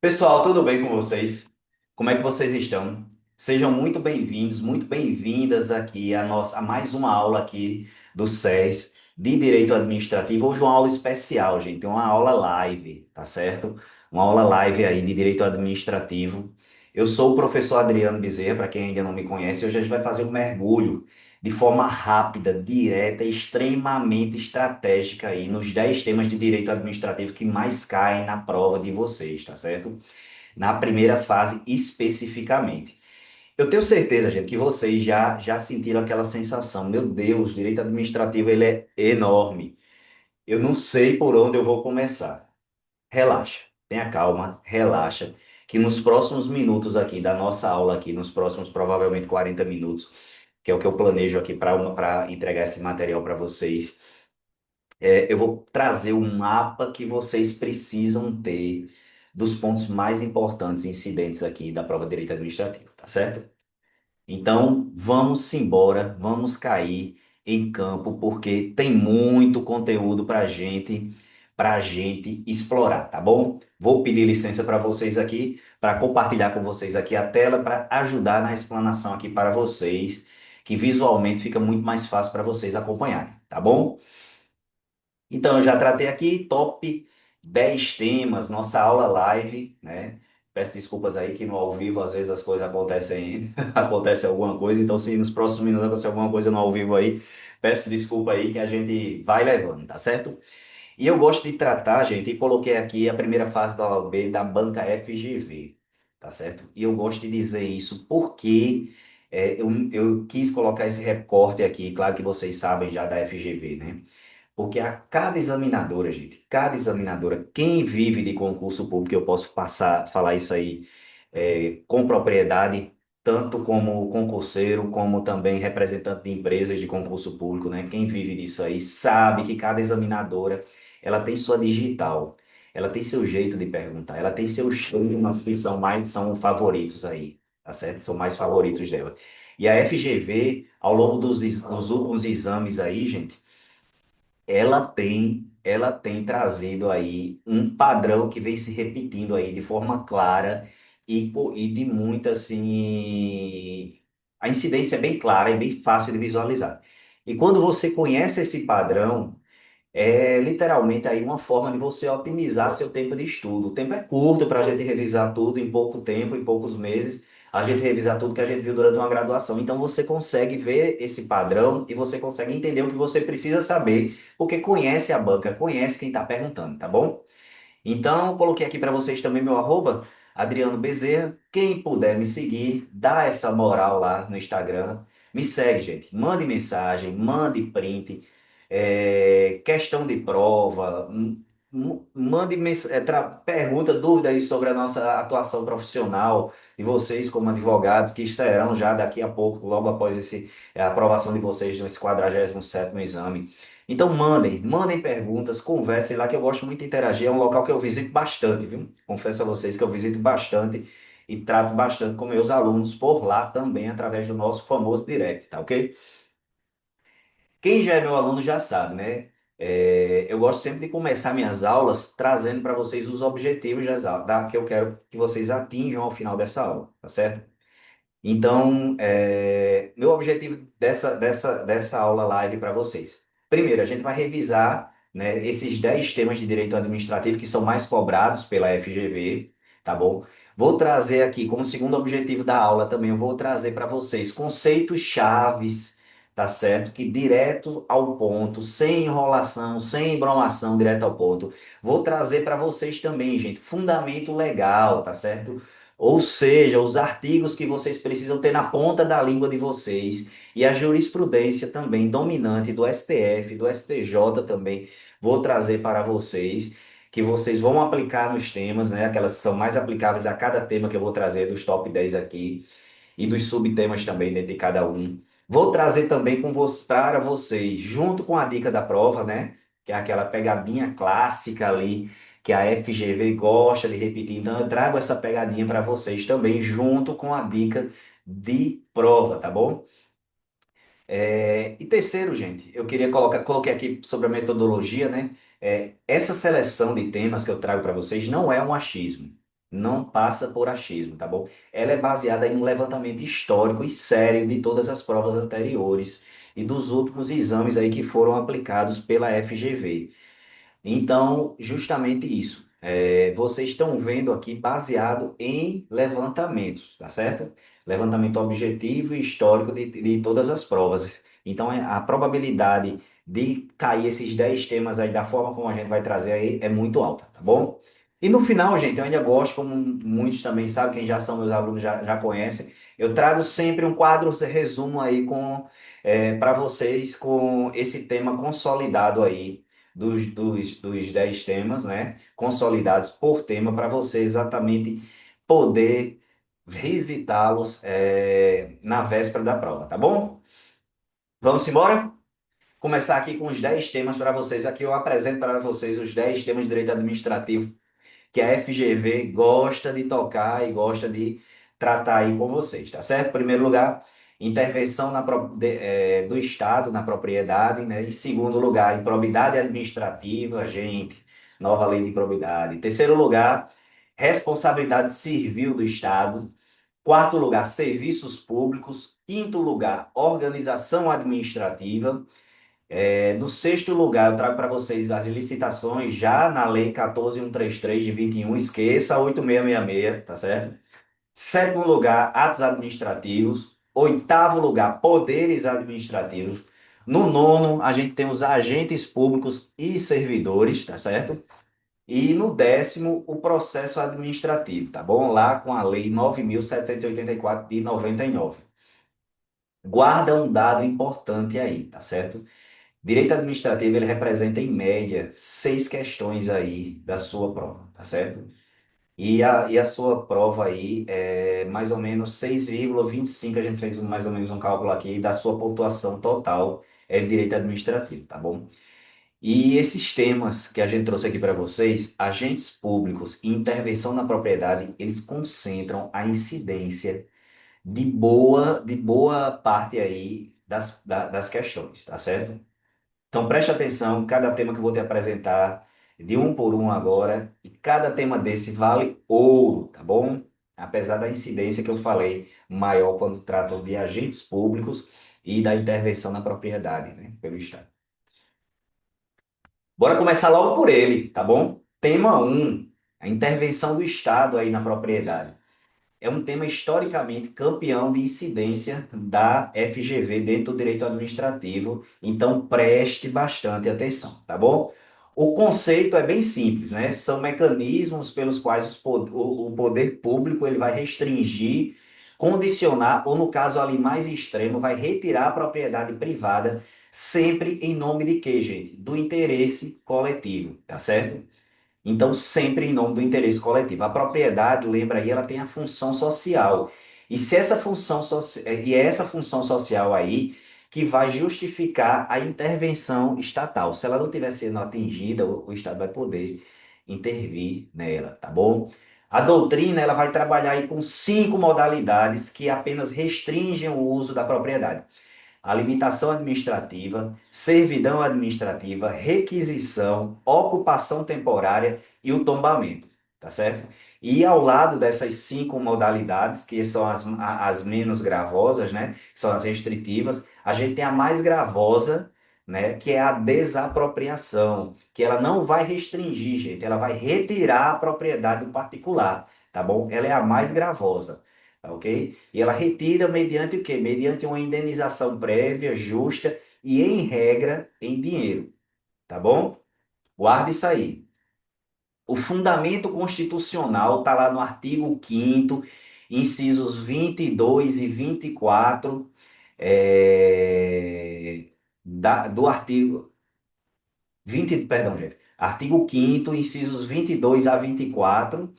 Pessoal, tudo bem com vocês? Como é que vocês estão? Sejam muito bem-vindos, muito bem-vindas aqui a mais uma aula aqui do SES de Direito Administrativo. Hoje uma aula especial, gente, uma aula live, tá certo? Uma aula live aí de Direito Administrativo. Eu sou o professor Adriano Bezerra, para quem ainda não me conhece. Hoje a gente vai fazer um mergulho de forma rápida, direta, e extremamente estratégica aí nos 10 temas de direito administrativo que mais caem na prova de vocês, tá certo? Na primeira fase especificamente. Eu tenho certeza, gente, que vocês já sentiram aquela sensação, meu Deus, direito administrativo ele é enorme. Eu não sei por onde eu vou começar. Relaxa, tenha calma, relaxa, que nos próximos minutos aqui da nossa aula aqui, nos próximos provavelmente 40 minutos, que é o que eu planejo aqui para entregar esse material para vocês, eu vou trazer o mapa que vocês precisam ter dos pontos mais importantes incidentes aqui da prova de direito administrativo, tá certo? Então, vamos embora, vamos cair em campo, porque tem muito conteúdo para gente explorar, tá bom? Vou pedir licença para vocês aqui, para compartilhar com vocês aqui a tela, para ajudar na explanação aqui para vocês, que visualmente fica muito mais fácil para vocês acompanharem, tá bom? Então, eu já tratei aqui top 10 temas, nossa aula live, né? Peço desculpas aí que no ao vivo às vezes as coisas acontecem, acontece alguma coisa, então se nos próximos minutos acontecer alguma coisa no ao vivo aí, peço desculpa aí que a gente vai levando, tá certo? E eu gosto de tratar, gente, e coloquei aqui a primeira fase da OAB da banca FGV, tá certo? E eu gosto de dizer isso porque eu quis colocar esse recorte aqui, claro que vocês sabem já da FGV, né? Porque a cada examinadora, gente, cada examinadora, quem vive de concurso público, eu posso falar isso aí com propriedade, tanto como concurseiro, como também representante de empresas de concurso público, né? Quem vive disso aí sabe que cada examinadora, ela tem sua digital, ela tem seu jeito de perguntar, ela tem seus temas que são favoritos aí, tá certo? São mais favoritos dela. E a FGV, ao longo dos últimos exames aí, gente, ela tem trazido aí um padrão que vem se repetindo aí de forma clara e de muita, assim, a incidência é bem clara e bem fácil de visualizar. E quando você conhece esse padrão, é literalmente aí uma forma de você otimizar seu tempo de estudo. O tempo é curto para a gente revisar tudo em pouco tempo, em poucos meses, a gente revisar tudo que a gente viu durante uma graduação. Então você consegue ver esse padrão e você consegue entender o que você precisa saber, porque conhece a banca, conhece quem está perguntando, tá bom? Então, coloquei aqui para vocês também meu arroba, Adriano Bezerra. Quem puder me seguir, dá essa moral lá no Instagram. Me segue, gente. Mande mensagem, mande print, questão de prova, mande pergunta, dúvida aí sobre a nossa atuação profissional de vocês como advogados, que estarão já daqui a pouco, logo após a aprovação de vocês nesse 47º exame. Então mandem perguntas, conversem lá que eu gosto muito de interagir. É um local que eu visito bastante, viu? Confesso a vocês que eu visito bastante e trato bastante com meus alunos por lá também, através do nosso famoso direct, tá ok? Quem já é meu aluno já sabe, né? Eu gosto sempre de começar minhas aulas trazendo para vocês os objetivos que eu quero que vocês atinjam ao final dessa aula, tá certo? Então, meu objetivo dessa aula live para vocês. Primeiro, a gente vai revisar, né, esses 10 temas de direito administrativo que são mais cobrados pela FGV, tá bom? Vou trazer aqui, como segundo objetivo da aula também, eu vou trazer para vocês conceitos chaves, tá certo? Que direto ao ponto, sem enrolação, sem embromação, direto ao ponto. Vou trazer para vocês também, gente, fundamento legal, tá certo? Ou seja, os artigos que vocês precisam ter na ponta da língua de vocês e a jurisprudência também dominante do STF, do STJ também, vou trazer para vocês, que vocês vão aplicar nos temas, né? Aquelas que são mais aplicáveis a cada tema que eu vou trazer dos top 10 aqui e dos subtemas também dentro de cada um. Vou trazer também para vocês, junto com a dica da prova, né? Que é aquela pegadinha clássica ali que a FGV gosta de repetir. Então, eu trago essa pegadinha para vocês também, junto com a dica de prova, tá bom? E terceiro, gente, eu queria coloquei aqui sobre a metodologia, né? Essa seleção de temas que eu trago para vocês não é um achismo. não passa por achismo, tá bom? Ela é baseada em um levantamento histórico e sério de todas as provas anteriores e dos últimos exames aí que foram aplicados pela FGV. Então, justamente isso. Vocês estão vendo aqui baseado em levantamentos, tá certo? Levantamento objetivo e histórico de todas as provas. Então, a probabilidade de cair esses 10 temas aí da forma como a gente vai trazer aí é muito alta, tá bom? E no final, gente, eu ainda gosto, como muitos também sabem, quem já são meus alunos já conhecem, eu trago sempre um quadro resumo aí com para vocês com esse tema consolidado aí dos 10 temas, né? Consolidados por tema, para você exatamente poder visitá-los na véspera da prova, tá bom? Vamos embora? Começar aqui com os 10 temas para vocês. Aqui eu apresento para vocês os 10 temas de direito administrativo que a FGV gosta de tocar e gosta de tratar aí com vocês, tá certo? Em primeiro lugar, intervenção do Estado na propriedade, né? Em segundo lugar, improbidade administrativa, gente, nova lei de improbidade. Em terceiro lugar, responsabilidade civil do Estado. Quarto lugar, serviços públicos. Quinto lugar, organização administrativa. No sexto lugar, eu trago para vocês as licitações já na Lei 14.133 de 21. Esqueça a 8666, tá certo? Sétimo lugar, atos administrativos. Oitavo lugar, poderes administrativos. No nono, a gente tem os agentes públicos e servidores, tá certo? E no décimo, o processo administrativo, tá bom? Lá com a Lei 9.784 de 99. Guarda um dado importante aí, tá certo? Direito administrativo, ele representa, em média, 6 questões aí da sua prova, tá certo? E a sua prova aí é mais ou menos 6,25, a gente fez mais ou menos um cálculo aqui, da sua pontuação total de direito administrativo, tá bom? E esses temas que a gente trouxe aqui para vocês, agentes públicos e intervenção na propriedade, eles concentram a incidência de boa parte aí das questões, tá certo? Então preste atenção, cada tema que eu vou te apresentar, de um por um agora, e cada tema desse vale ouro, tá bom? Apesar da incidência que eu falei maior quando tratam de agentes públicos e da intervenção na propriedade, né, pelo Estado. Bora começar logo por ele, tá bom? Tema um: a intervenção do Estado aí na propriedade. É um tema historicamente campeão de incidência da FGV dentro do direito administrativo, então preste bastante atenção, tá bom? O conceito é bem simples, né? São mecanismos pelos quais o poder público ele vai restringir, condicionar, ou no caso ali mais extremo, vai retirar a propriedade privada, sempre em nome de quê, gente? Do interesse coletivo, tá certo? Então, sempre em nome do interesse coletivo. A propriedade, lembra aí, ela tem a função social. E se essa função e é essa função social aí que vai justificar a intervenção estatal. Se ela não estiver sendo atingida, o Estado vai poder intervir nela, tá bom? A doutrina, ela vai trabalhar aí com 5 modalidades que apenas restringem o uso da propriedade: a limitação administrativa, servidão administrativa, requisição, ocupação temporária e o tombamento, tá certo? E ao lado dessas 5 modalidades, que são as menos gravosas, né? Que são as restritivas, a gente tem a mais gravosa, né? Que é a desapropriação, que ela não vai restringir, gente, ela vai retirar a propriedade do particular, tá bom? Ela é a mais gravosa. Tá, ok? E ela retira mediante o quê? Mediante uma indenização prévia, justa e, em regra, em dinheiro. Tá bom? Guarde isso aí. O fundamento constitucional está lá no artigo 5º, incisos 22 e 24, do artigo 20, perdão, gente. Artigo 5º, incisos 22 a 24.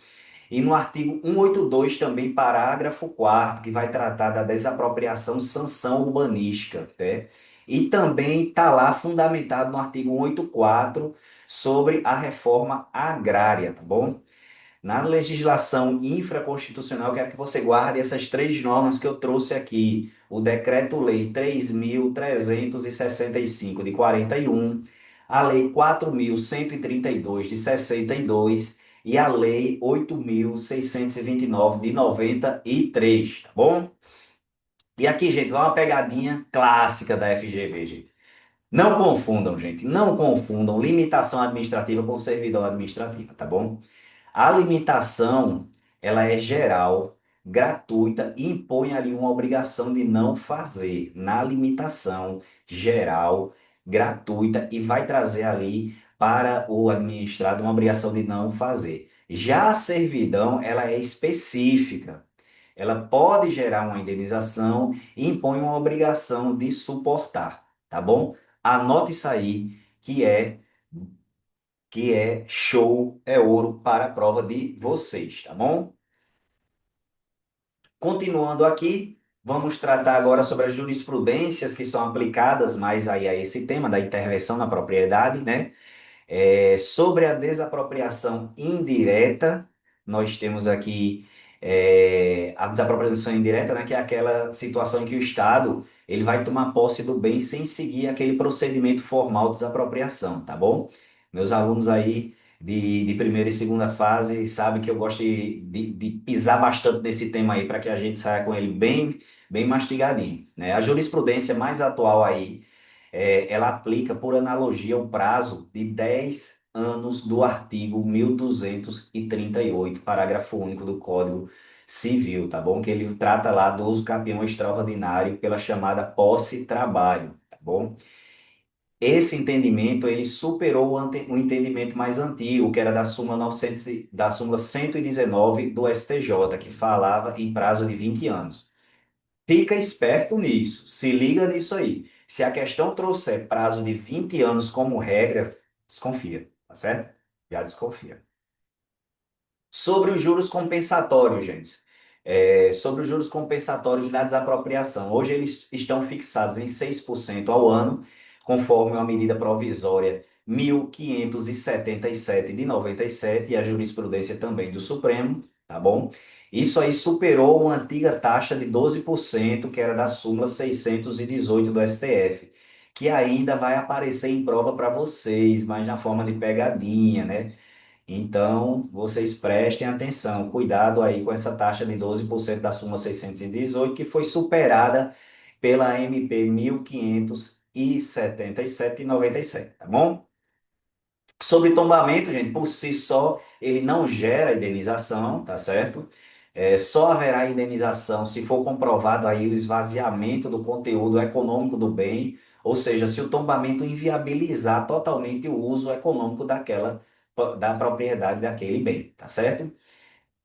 E no artigo 182 também, parágrafo 4º, que vai tratar da desapropriação sanção urbanística, né? E também está lá fundamentado no artigo 184 sobre a reforma agrária, tá bom? Na legislação infraconstitucional, eu quero que você guarde essas 3 normas que eu trouxe aqui. O Decreto-Lei 3.365 de 41, a Lei 4.132 de 62 e a Lei 8.629 de 93, tá bom? E aqui, gente, vai uma pegadinha clássica da FGV, gente. Não confundam, gente, não confundam limitação administrativa com servidão administrativa, tá bom? A limitação, ela é geral, gratuita e impõe ali uma obrigação de não fazer. Na limitação geral, gratuita e vai trazer ali para o administrado uma obrigação de não fazer. Já a servidão, ela é específica. Ela pode gerar uma indenização e impõe uma obrigação de suportar, tá bom? Anote isso aí, que é show, é ouro para a prova de vocês, tá bom? Continuando aqui, vamos tratar agora sobre as jurisprudências que são aplicadas mais aí a esse tema da intervenção na propriedade, né? Sobre a desapropriação indireta, nós temos aqui a desapropriação indireta, né, que é aquela situação em que o Estado ele vai tomar posse do bem sem seguir aquele procedimento formal de desapropriação, tá bom? Meus alunos aí de primeira e segunda fase sabem que eu gosto de pisar bastante nesse tema aí para que a gente saia com ele bem, bem mastigadinho, né? A jurisprudência mais atual aí ela aplica, por analogia, o prazo de 10 anos do artigo 1238, parágrafo único do Código Civil, tá bom? Que ele trata lá do uso capião extraordinário pela chamada posse-trabalho, tá bom? Esse entendimento, ele superou o entendimento mais antigo, que era da súmula 900, da súmula 119 do STJ, que falava em prazo de 20 anos. Fica esperto nisso, se liga nisso aí. Se a questão trouxer prazo de 20 anos como regra, desconfia, tá certo? Já desconfia. Sobre os juros compensatórios, gente. Sobre os juros compensatórios da desapropriação. Hoje eles estão fixados em 6% ao ano, conforme uma medida provisória 1577 de 97 e a jurisprudência também do Supremo, tá bom? Isso aí superou uma antiga taxa de 12%, que era da súmula 618 do STF, que ainda vai aparecer em prova para vocês, mas na forma de pegadinha, né? Então, vocês prestem atenção, cuidado aí com essa taxa de 12% da súmula 618, que foi superada pela MP 1577/97, tá bom? Sobre tombamento, gente, por si só, ele não gera indenização, tá certo? Só haverá indenização se for comprovado aí o esvaziamento do conteúdo econômico do bem, ou seja, se o tombamento inviabilizar totalmente o uso econômico da propriedade daquele bem, tá certo?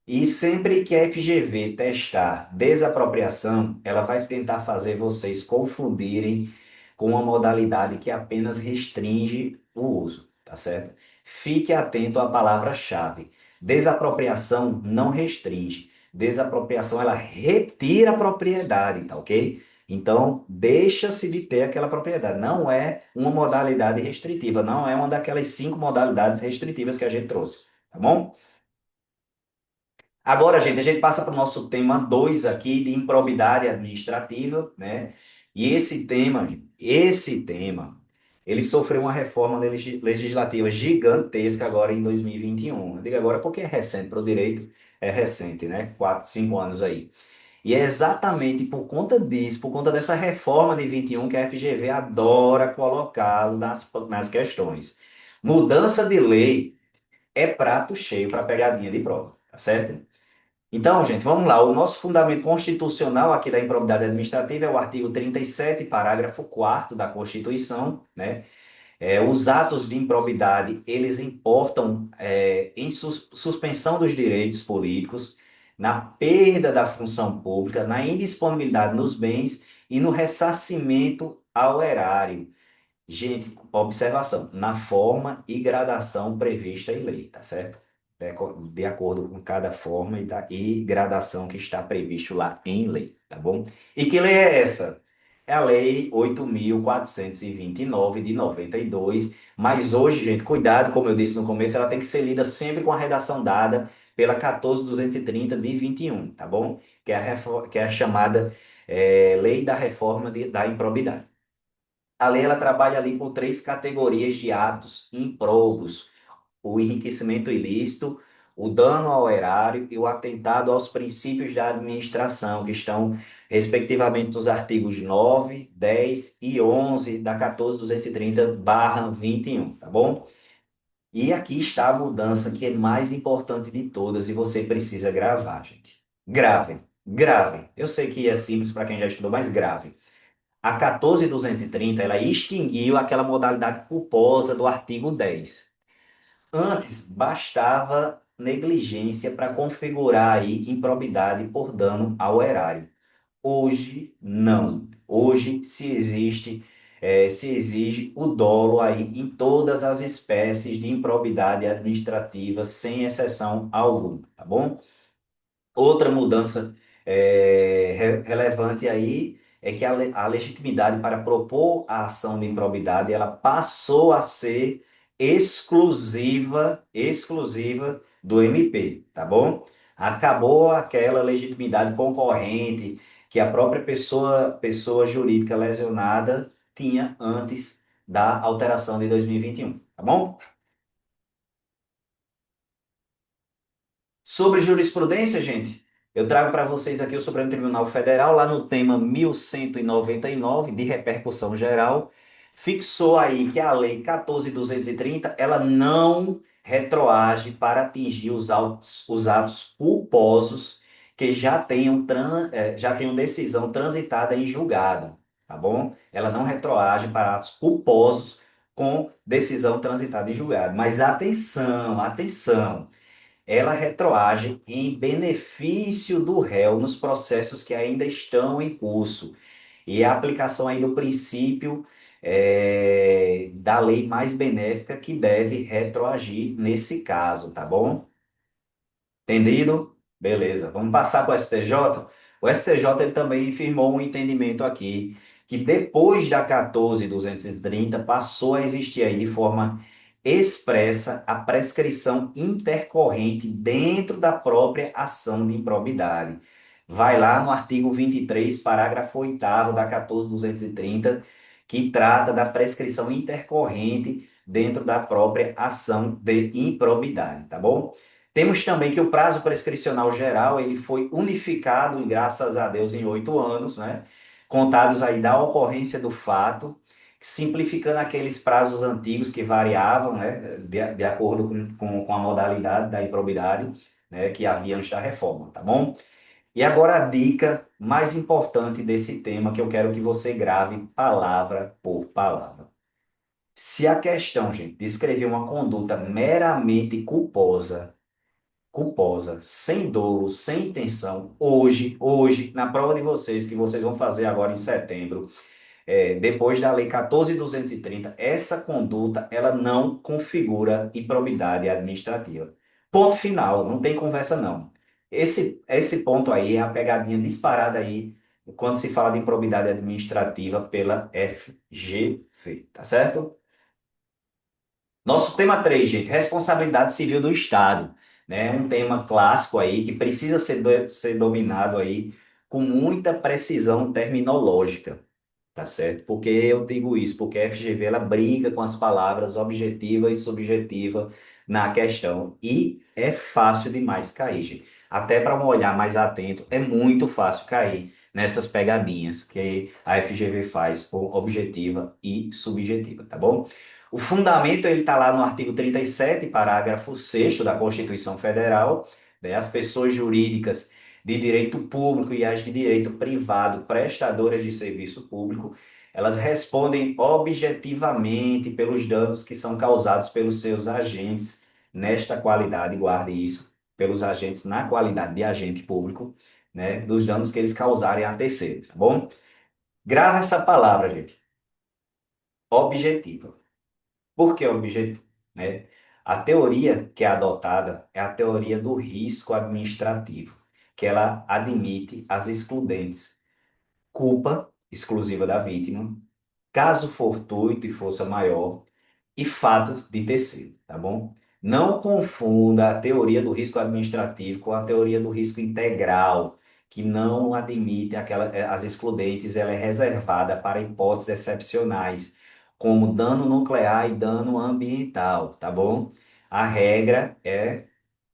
E sempre que a FGV testar desapropriação, ela vai tentar fazer vocês confundirem com uma modalidade que apenas restringe o uso, tá certo? Fique atento à palavra-chave. Desapropriação não restringe. Desapropriação, ela retira a propriedade, tá ok? Então, deixa-se de ter aquela propriedade. Não é uma modalidade restritiva, não é uma daquelas 5 modalidades restritivas que a gente trouxe, tá bom? Agora, gente, a gente passa para o nosso tema 2 aqui de improbidade administrativa, né? E esse tema, ele sofreu uma reforma legislativa gigantesca agora em 2021. Eu digo agora porque é recente, para o direito é recente, né? 4, 5 anos aí. E é exatamente por conta disso, por conta dessa reforma de 21 que a FGV adora colocá-lo nas questões. Mudança de lei é prato cheio para pegadinha de prova, tá certo? Então, gente, vamos lá. O nosso fundamento constitucional aqui da improbidade administrativa é o artigo 37, parágrafo 4º da Constituição, né? Os atos de improbidade, eles importam em suspensão dos direitos políticos, na perda da função pública, na indisponibilidade dos bens e no ressarcimento ao erário. Gente, observação, na forma e gradação prevista em lei, tá certo? De acordo com cada forma e gradação que está previsto lá em lei, tá bom? E que lei é essa? É a Lei 8.429 de 92, mas hoje, gente, cuidado, como eu disse no começo, ela tem que ser lida sempre com a redação dada pela 14.230 de 21, tá bom? Que é a chamada Lei da Reforma da Improbidade. A lei ela trabalha ali com 3 categorias de atos improbos: o enriquecimento ilícito, o dano ao erário e o atentado aos princípios da administração, que estão, respectivamente, nos artigos 9, 10 e 11 da 14.230/21, tá bom? E aqui está a mudança que é mais importante de todas e você precisa gravar, gente. Gravem, gravem. Eu sei que é simples para quem já estudou, mas grave. A 14.230, ela extinguiu aquela modalidade culposa do artigo 10. Antes, bastava negligência para configurar aí improbidade por dano ao erário. Hoje, não. Hoje se exige o dolo aí em todas as espécies de improbidade administrativa, sem exceção alguma, tá bom? Outra mudança relevante aí é que a legitimidade para propor a ação de improbidade ela passou a ser exclusiva do MP, tá bom? Acabou aquela legitimidade concorrente que a própria pessoa jurídica lesionada tinha antes da alteração de 2021, tá bom? Sobre jurisprudência, gente, eu trago para vocês aqui o Supremo Tribunal Federal, lá no tema 1199 de repercussão geral, fixou aí que a Lei 14.230 ela não retroage para atingir os atos culposos que já tenham decisão transitada em julgado, tá bom? Ela não retroage para atos culposos com decisão transitada em julgado. Mas atenção, atenção! Ela retroage em benefício do réu nos processos que ainda estão em curso. E a aplicação aí do princípio da lei mais benéfica que deve retroagir nesse caso, tá bom? Entendido? Beleza. Vamos passar para o STJ? O STJ ele também firmou um entendimento aqui, que depois da 14.230 passou a existir aí de forma expressa a prescrição intercorrente dentro da própria ação de improbidade. Vai lá no artigo 23, parágrafo 8º da 14.230, que trata da prescrição intercorrente dentro da própria ação de improbidade, tá bom? Temos também que o prazo prescricional geral ele foi unificado, graças a Deus, em 8 anos, né? Contados aí da ocorrência do fato, simplificando aqueles prazos antigos que variavam, né? De acordo com a modalidade da improbidade, né? Que havia antes da reforma, tá bom? E agora a dica mais importante desse tema que eu quero que você grave palavra por palavra. Se a questão, gente, descrever uma conduta meramente culposa, sem dolo, sem intenção, hoje, na prova de vocês, que vocês vão fazer agora em setembro, depois da Lei 14.230, essa conduta, ela não configura improbidade administrativa. Ponto final, não tem conversa não. Esse ponto aí é a pegadinha disparada aí, quando se fala de improbidade administrativa pela FGV, tá certo? Nosso tema 3, gente, responsabilidade civil do Estado, né? Um tema clássico aí que precisa ser dominado aí com muita precisão terminológica, tá certo? Por que eu digo isso? Porque a FGV ela brinca com as palavras objetiva e subjetiva na questão e é fácil demais cair, gente. Até para um olhar mais atento, é muito fácil cair nessas pegadinhas que a FGV faz com objetiva e subjetiva, tá bom? O fundamento ele está lá no artigo 37, parágrafo 6º da Constituição Federal, né? As pessoas jurídicas de direito público e as de direito privado, prestadoras de serviço público, elas respondem objetivamente pelos danos que são causados pelos seus agentes nesta qualidade, guarde isso, pelos agentes na qualidade de agente público, né, dos danos que eles causarem a terceiros, tá bom? Grava essa palavra, gente. Objetiva. Por que objetivo? Né? A teoria que é adotada é a teoria do risco administrativo, que ela admite as excludentes culpa exclusiva da vítima, caso fortuito e força maior e fato de terceiro, tá bom? Não confunda a teoria do risco administrativo com a teoria do risco integral, que não admite as excludentes, ela é reservada para hipóteses excepcionais, como dano nuclear e dano ambiental, tá bom? A regra é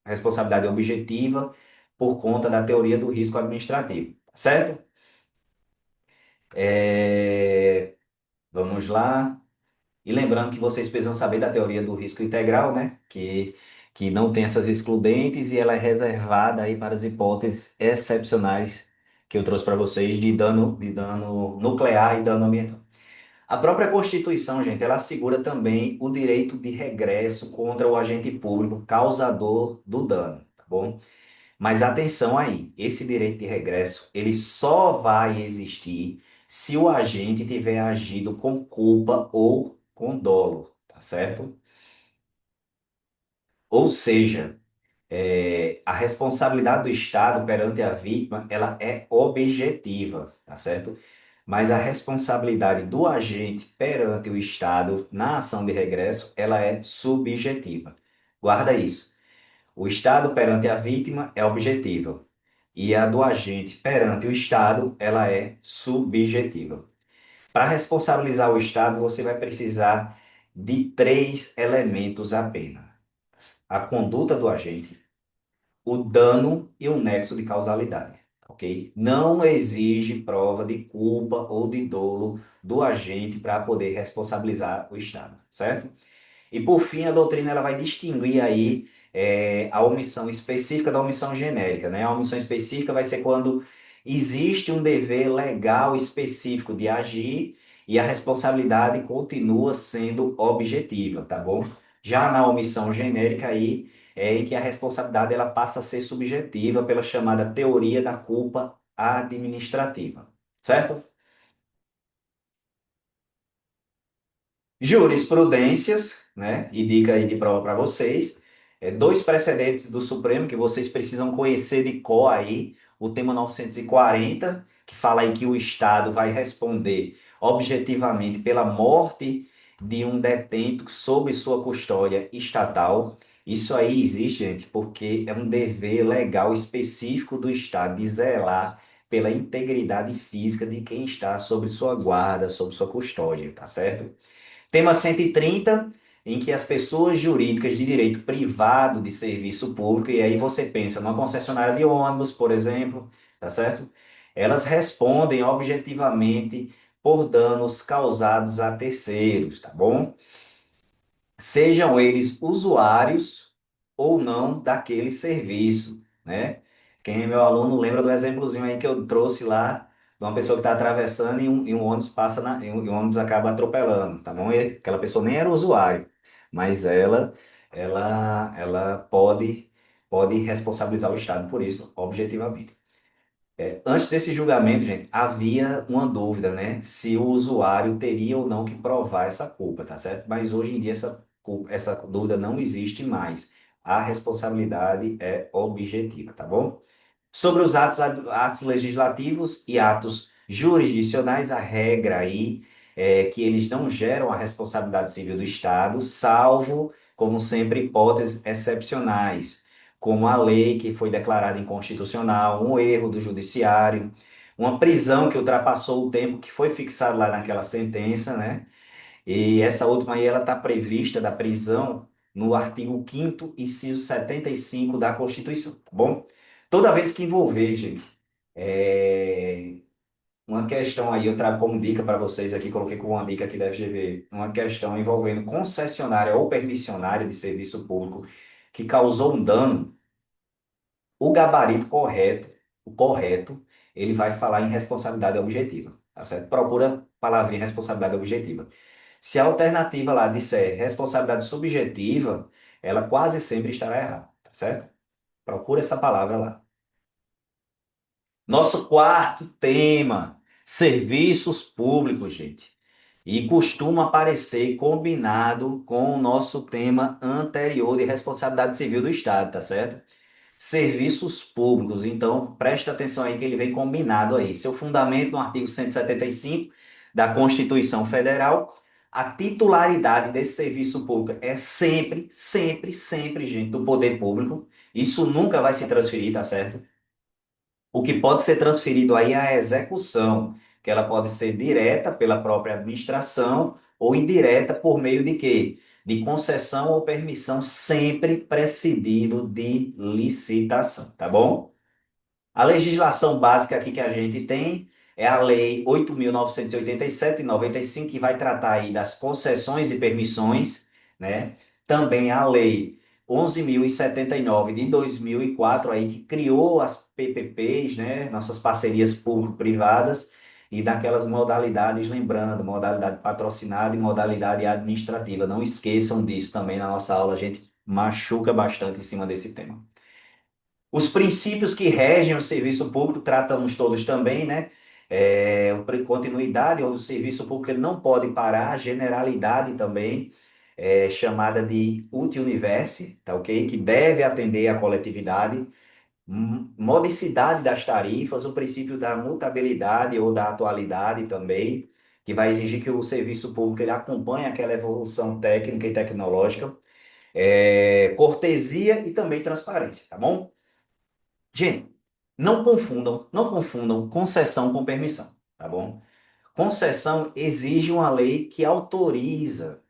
responsabilidade objetiva por conta da teoria do risco administrativo, certo? É, vamos lá. E lembrando que vocês precisam saber da teoria do risco integral, né? Que não tem essas excludentes e ela é reservada aí para as hipóteses excepcionais que eu trouxe para vocês de dano nuclear e dano ambiental. A própria Constituição, gente, ela assegura também o direito de regresso contra o agente público causador do dano, tá bom? Mas atenção aí, esse direito de regresso, ele só vai existir se o agente tiver agido com culpa ou com dolo, tá certo? Ou seja, a responsabilidade do Estado perante a vítima, ela é objetiva, tá certo? Mas a responsabilidade do agente perante o Estado na ação de regresso, ela é subjetiva. Guarda isso. O Estado perante a vítima é objetiva e a do agente perante o Estado, ela é subjetiva. Para responsabilizar o Estado, você vai precisar de três elementos apenas: a conduta do agente, o dano e o nexo de causalidade, ok? Não exige prova de culpa ou de dolo do agente para poder responsabilizar o Estado, certo? E por fim, a doutrina ela vai distinguir aí a omissão específica da omissão genérica, né? A omissão específica vai ser quando existe um dever legal específico de agir e a responsabilidade continua sendo objetiva, tá bom? Já na omissão genérica aí é em que a responsabilidade ela passa a ser subjetiva pela chamada teoria da culpa administrativa, certo? Jurisprudências, né? E dica aí de prova para vocês. Dois precedentes do Supremo que vocês precisam conhecer de cor aí. O tema 940, que fala aí que o Estado vai responder objetivamente pela morte de um detento sob sua custódia estatal. Isso aí existe, gente, porque é um dever legal específico do Estado de zelar pela integridade física de quem está sob sua guarda, sob sua custódia, tá certo? Tema 130, em que as pessoas jurídicas de direito privado de serviço público, e aí você pensa numa concessionária de ônibus, por exemplo, tá certo? Elas respondem objetivamente por danos causados a terceiros, tá bom? Sejam eles usuários ou não daquele serviço, né? Quem é meu aluno lembra do exemplozinho aí que eu trouxe lá de uma pessoa que está atravessando e um ônibus passa e um ônibus acaba atropelando, tá bom? E aquela pessoa nem era usuário, mas ela pode responsabilizar o Estado por isso, objetivamente. Antes desse julgamento, gente, havia uma dúvida, né? Se o usuário teria ou não que provar essa culpa, tá certo? Mas hoje em dia essa dúvida não existe mais. A responsabilidade é objetiva, tá bom? Sobre os atos legislativos e atos jurisdicionais, a regra aí é que eles não geram a responsabilidade civil do Estado, salvo, como sempre, hipóteses excepcionais, como a lei que foi declarada inconstitucional, um erro do judiciário, uma prisão que ultrapassou o tempo que foi fixado lá naquela sentença, né? E essa última aí, ela está prevista da prisão no artigo 5º, inciso 75 da Constituição, tá bom? Toda vez que envolver, gente, é, uma questão aí, eu trago como dica para vocês aqui, coloquei como uma dica aqui da FGV, uma questão envolvendo concessionária ou permissionária de serviço público que causou um dano, o gabarito correto, o correto, ele vai falar em responsabilidade objetiva, tá certo? Procura a palavrinha responsabilidade objetiva. Se a alternativa lá disser responsabilidade subjetiva, ela quase sempre estará errada, tá certo? Procura essa palavra lá. Nosso quarto tema, serviços públicos, gente. E costuma aparecer combinado com o nosso tema anterior de responsabilidade civil do Estado, tá certo? Serviços públicos. Então, presta atenção aí que ele vem combinado aí. Seu fundamento no artigo 175 da Constituição Federal, a titularidade desse serviço público é sempre, sempre, sempre, gente, do poder público. Isso nunca vai se transferir, tá certo? O que pode ser transferido aí é a execução, que ela pode ser direta pela própria administração ou indireta por meio de quê? de concessão ou permissão, sempre precedido de licitação, tá bom? A legislação básica aqui que a gente tem é a Lei 8.987 de 95, que vai tratar aí das concessões e permissões, né? Também a Lei 11.079 de 2004, aí, que criou as PPPs, né? Nossas parcerias público-privadas, e daquelas modalidades, lembrando, modalidade patrocinada e modalidade administrativa. Não esqueçam disso também na nossa aula, a gente machuca bastante em cima desse tema. Os princípios que regem o serviço público, tratamos todos também, né? Continuidade, onde o serviço público ele não pode parar, generalidade também, chamada de uti universi, tá ok? Que deve atender à coletividade, modicidade das tarifas, o princípio da mutabilidade ou da atualidade também, que vai exigir que o serviço público ele acompanhe aquela evolução técnica e tecnológica, cortesia e também transparência, tá bom? Gente, não confundam concessão com permissão, tá bom? Concessão exige uma lei que autoriza,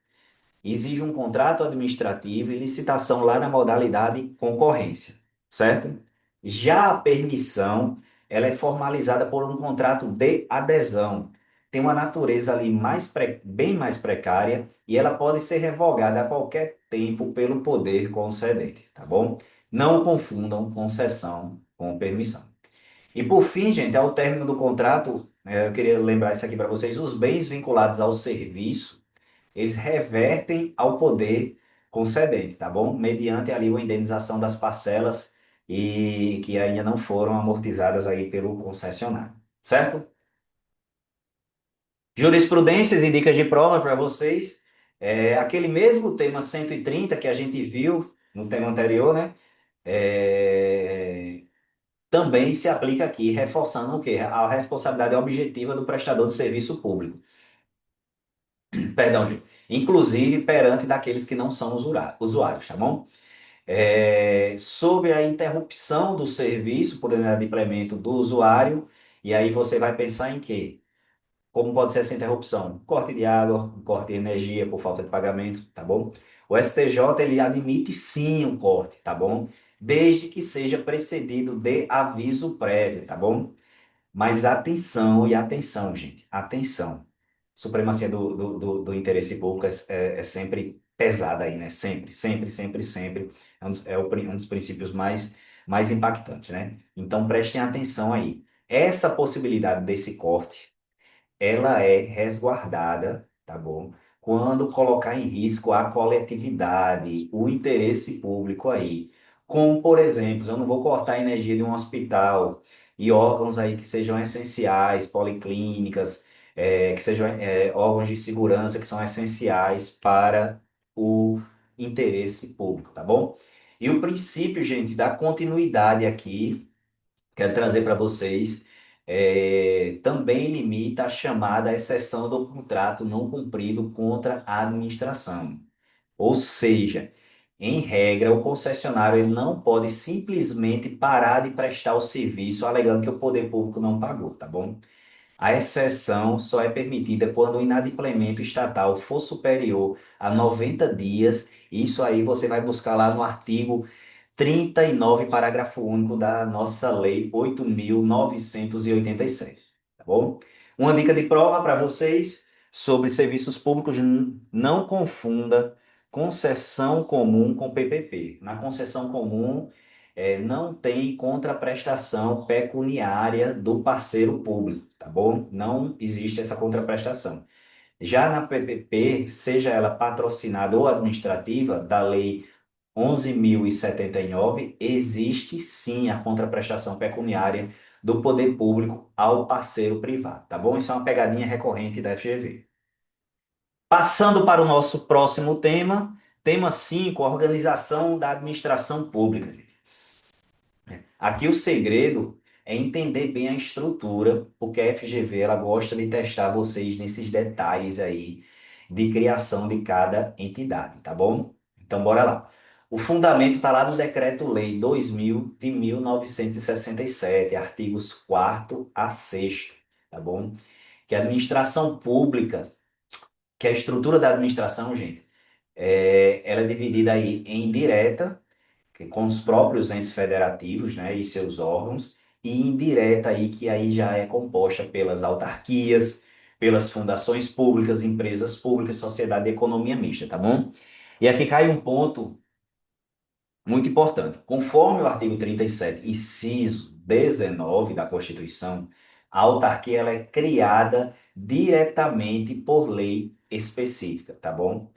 exige um contrato administrativo e licitação lá na modalidade concorrência, certo? Já a permissão, ela é formalizada por um contrato de adesão. Tem uma natureza ali bem mais precária e ela pode ser revogada a qualquer tempo pelo poder concedente, tá bom? Não confundam concessão com permissão. E por fim, gente, ao término do contrato, eu queria lembrar isso aqui para vocês, os bens vinculados ao serviço, eles revertem ao poder concedente, tá bom? Mediante ali uma indenização das parcelas e que ainda não foram amortizadas aí pelo concessionário, certo? Jurisprudências e dicas de prova para vocês. Aquele mesmo tema 130 que a gente viu no tema anterior, né? É, também se aplica aqui, reforçando o quê? A responsabilidade objetiva do prestador de serviço público. Perdão, gente. Inclusive perante daqueles que não são usuários, tá bom? Sobre a interrupção do serviço por inadimplemento do usuário, e aí você vai pensar em quê? Como pode ser essa interrupção? Corte de água, corte de energia por falta de pagamento, tá bom? O STJ, ele admite sim um corte, tá bom? Desde que seja precedido de aviso prévio, tá bom? Mas atenção e atenção, gente, atenção. Supremacia do interesse público é sempre pesada aí, né? Sempre, sempre, sempre, sempre. Um dos princípios mais impactantes, né? Então prestem atenção aí. Essa possibilidade desse corte ela é resguardada, tá bom? Quando colocar em risco a coletividade, o interesse público aí. Como, por exemplo, eu não vou cortar a energia de um hospital e órgãos aí que sejam essenciais, policlínicas, que sejam órgãos de segurança que são essenciais para o interesse público, tá bom? E o princípio, gente, da continuidade aqui quero trazer para vocês, também limita a chamada exceção do contrato não cumprido contra a administração. Ou seja, em regra, o concessionário ele não pode simplesmente parar de prestar o serviço alegando que o poder público não pagou, tá bom? A exceção só é permitida quando o inadimplemento estatal for superior a 90 dias. Isso aí você vai buscar lá no artigo 39, parágrafo único da nossa Lei 8.987, tá bom? Uma dica de prova para vocês sobre serviços públicos: não confunda concessão comum com PPP. Na concessão comum, não tem contraprestação pecuniária do parceiro público, tá bom? Não existe essa contraprestação. Já na PPP, seja ela patrocinada ou administrativa, da Lei 11.079, existe sim a contraprestação pecuniária do poder público ao parceiro privado, tá bom? Isso é uma pegadinha recorrente da FGV. Passando para o nosso próximo tema, tema 5, organização da administração pública. Aqui o segredo é entender bem a estrutura, porque a FGV ela gosta de testar vocês nesses detalhes aí de criação de cada entidade, tá bom? Então bora lá. O fundamento está lá no Decreto-Lei 2000 de 1967, artigos 4º a 6º, tá bom? Que a administração pública, que a estrutura da administração, gente, Ela é dividida aí em direta, que com os próprios entes federativos, né, e seus órgãos, e indireta aí, que aí já é composta pelas autarquias, pelas fundações públicas, empresas públicas, sociedade e economia mista, tá bom? E aqui cai um ponto muito importante. Conforme o artigo 37, inciso 19 da Constituição, a autarquia ela é criada diretamente por lei específica, tá bom?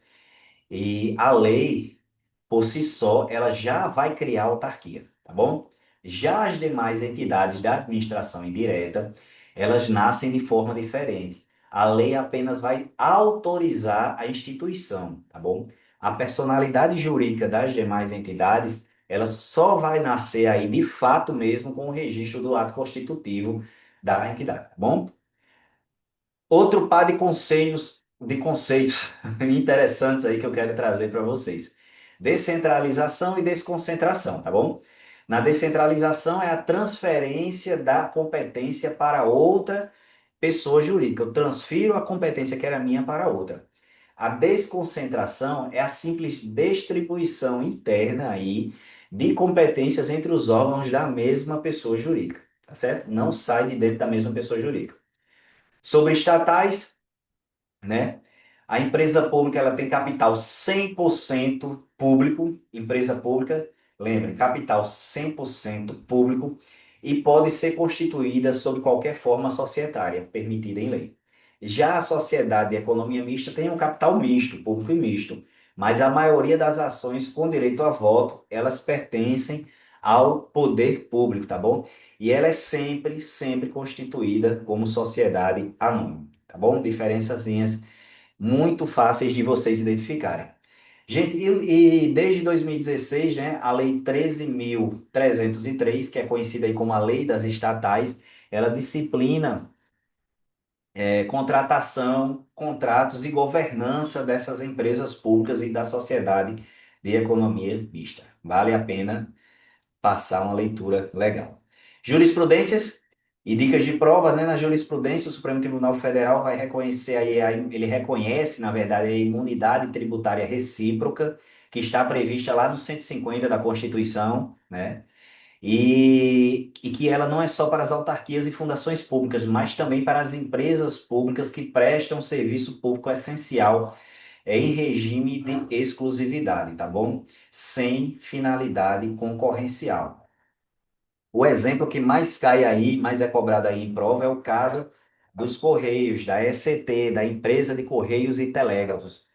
E a lei, por si só, ela já vai criar autarquia, tá bom? Já as demais entidades da administração indireta, elas nascem de forma diferente. A lei apenas vai autorizar a instituição, tá bom? A personalidade jurídica das demais entidades, ela só vai nascer aí de fato mesmo com o registro do ato constitutivo da entidade, tá bom? Outro par de conceitos interessantes aí que eu quero trazer para vocês. Descentralização e desconcentração, tá bom? Na descentralização é a transferência da competência para outra pessoa jurídica. Eu transfiro a competência que era minha para outra. A desconcentração é a simples distribuição interna aí de competências entre os órgãos da mesma pessoa jurídica, tá certo? Não sai de dentro da mesma pessoa jurídica. Sobre estatais, né? A empresa pública ela tem capital 100% público, empresa pública, lembre, capital 100% público e pode ser constituída sob qualquer forma societária permitida em lei. Já a sociedade de economia mista tem um capital misto, público e misto, mas a maioria das ações com direito a voto, elas pertencem ao poder público, tá bom? E ela é sempre constituída como sociedade anônima, tá bom? Diferençazinhas muito fáceis de vocês identificarem. Gente, e desde 2016, né, a Lei 13.303, que é conhecida aí como a Lei das Estatais, ela disciplina contratação, contratos e governança dessas empresas públicas e da sociedade de economia mista. Vale a pena passar uma leitura legal. Jurisprudências e dicas de prova, né? Na jurisprudência, o Supremo Tribunal Federal vai reconhecer aí, ele reconhece, na verdade, a imunidade tributária recíproca, que está prevista lá no 150 da Constituição, né? E que ela não é só para as autarquias e fundações públicas, mas também para as empresas públicas que prestam serviço público essencial em regime de exclusividade, tá bom? Sem finalidade concorrencial. O exemplo que mais cai aí, mais é cobrado aí em prova, é o caso dos Correios, da ECT, da Empresa de Correios e Telégrafos,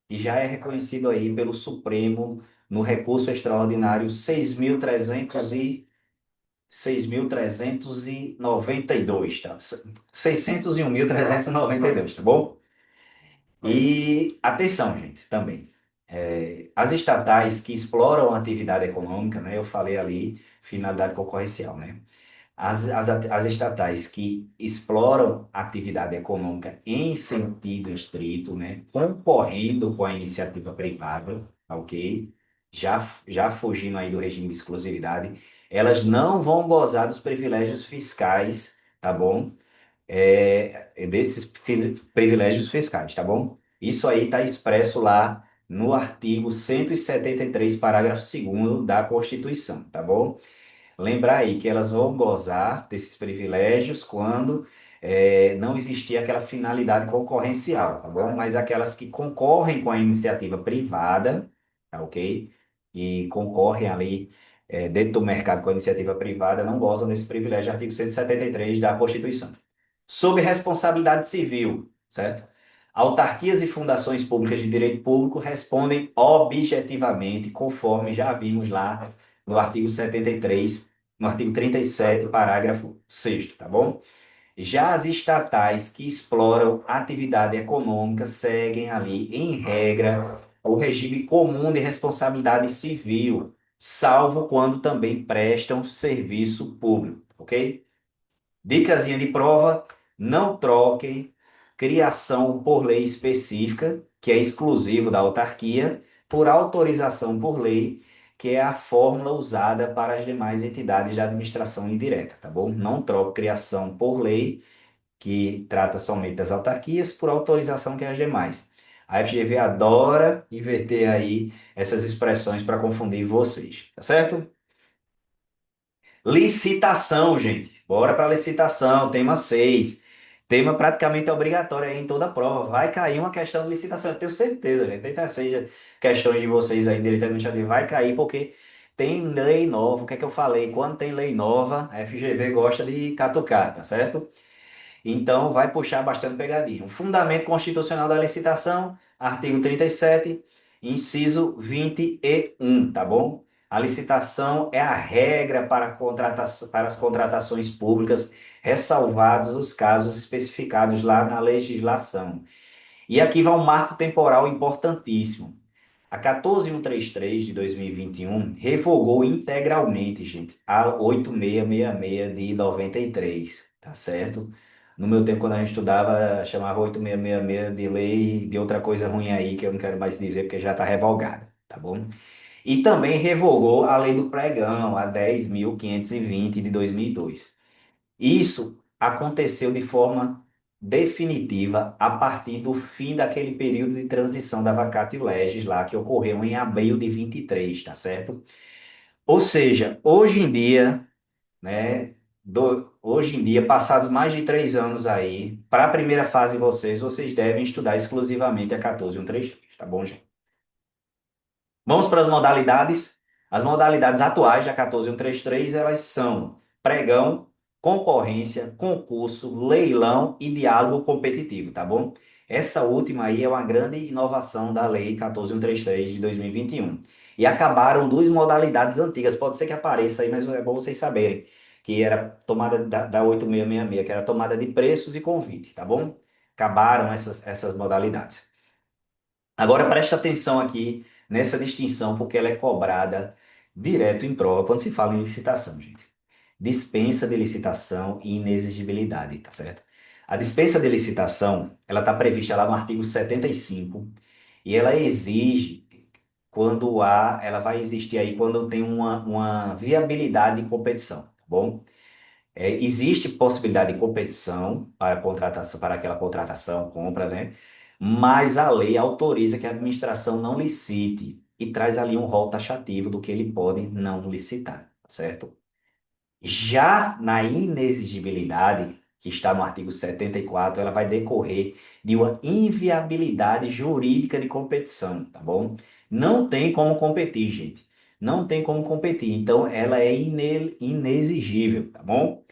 que já é reconhecido aí pelo Supremo no recurso extraordinário 6.392, tá? 601.392, tá bom? E atenção, gente, também. As estatais que exploram a atividade econômica, né? Eu falei ali, finalidade concorrencial, né? As estatais que exploram a atividade econômica em sentido estrito, né? Concorrendo com a iniciativa privada, tá ok? Já fugindo aí do regime de exclusividade, elas não vão gozar dos privilégios fiscais, tá bom? Desses privilégios fiscais, tá bom? Isso aí está expresso lá no artigo 173, parágrafo 2º da Constituição, tá bom? Lembrar aí que elas vão gozar desses privilégios quando não existir aquela finalidade concorrencial, tá bom? Mas aquelas que concorrem com a iniciativa privada, tá ok? E concorrem ali dentro do mercado com a iniciativa privada, não gozam desse privilégio, artigo 173 da Constituição. Sob responsabilidade civil, certo? Autarquias e fundações públicas de direito público respondem objetivamente, conforme já vimos lá no artigo 73, no artigo 37, parágrafo 6º, tá bom? Já as estatais que exploram atividade econômica seguem ali, em regra, o regime comum de responsabilidade civil, salvo quando também prestam serviço público, ok? Dicasinha de prova: não troquem criação por lei específica, que é exclusivo da autarquia, por autorização por lei, que é a fórmula usada para as demais entidades da administração indireta, tá bom? Não troque criação por lei, que trata somente das autarquias, por autorização que é as demais. A FGV adora inverter aí essas expressões para confundir vocês, tá certo? Licitação, gente. Bora para licitação, tema 6. Tema praticamente obrigatório aí em toda a prova. Vai cair uma questão de licitação, eu tenho certeza, gente. Tenta seja questões de vocês aí, direito administrativo, vai cair porque tem lei nova. O que é que eu falei? Quando tem lei nova, a FGV gosta de catucar, tá certo? Então, vai puxar bastante pegadinha. O fundamento constitucional da licitação, artigo 37, inciso 21, tá bom? A licitação é a regra para, para as contratações públicas, ressalvados os casos especificados lá na legislação. E aqui vai um marco temporal importantíssimo. A 14133 de 2021 revogou integralmente, gente, a 8666 de 93, tá certo? No meu tempo, quando a gente estudava, chamava 8666 de lei de outra coisa ruim aí, que eu não quero mais dizer porque já está revogada, tá bom? E também revogou a lei do pregão, a 10.520 de 2002. Isso aconteceu de forma definitiva a partir do fim daquele período de transição da vacatio legis lá, que ocorreu em abril de 23, tá certo? Ou seja, hoje em dia, né, hoje em dia, passados mais de 3 anos aí, para a primeira fase de vocês, vocês devem estudar exclusivamente a 14133, tá bom, gente? Vamos para as modalidades. As modalidades atuais da 14133, elas são pregão, concorrência, concurso, leilão e diálogo competitivo, tá bom? Essa última aí é uma grande inovação da Lei 14133 de 2021. E acabaram duas modalidades antigas. Pode ser que apareça aí, mas é bom vocês saberem que era tomada da 8666, que era tomada de preços e convite, tá bom? Acabaram essas modalidades. Agora preste atenção aqui nessa distinção, porque ela é cobrada direto em prova quando se fala em licitação, gente. Dispensa de licitação e inexigibilidade, tá certo? A dispensa de licitação, ela está prevista lá no artigo 75 e ela exige quando há, ela vai existir aí quando tem uma viabilidade de competição, tá bom? Existe possibilidade de competição para contratação, para aquela contratação, compra, né? Mas a lei autoriza que a administração não licite e traz ali um rol taxativo do que ele pode não licitar, tá certo? Já na inexigibilidade, que está no artigo 74, ela vai decorrer de uma inviabilidade jurídica de competição, tá bom? Não tem como competir, gente. Não tem como competir. Então, ela é inexigível, tá bom?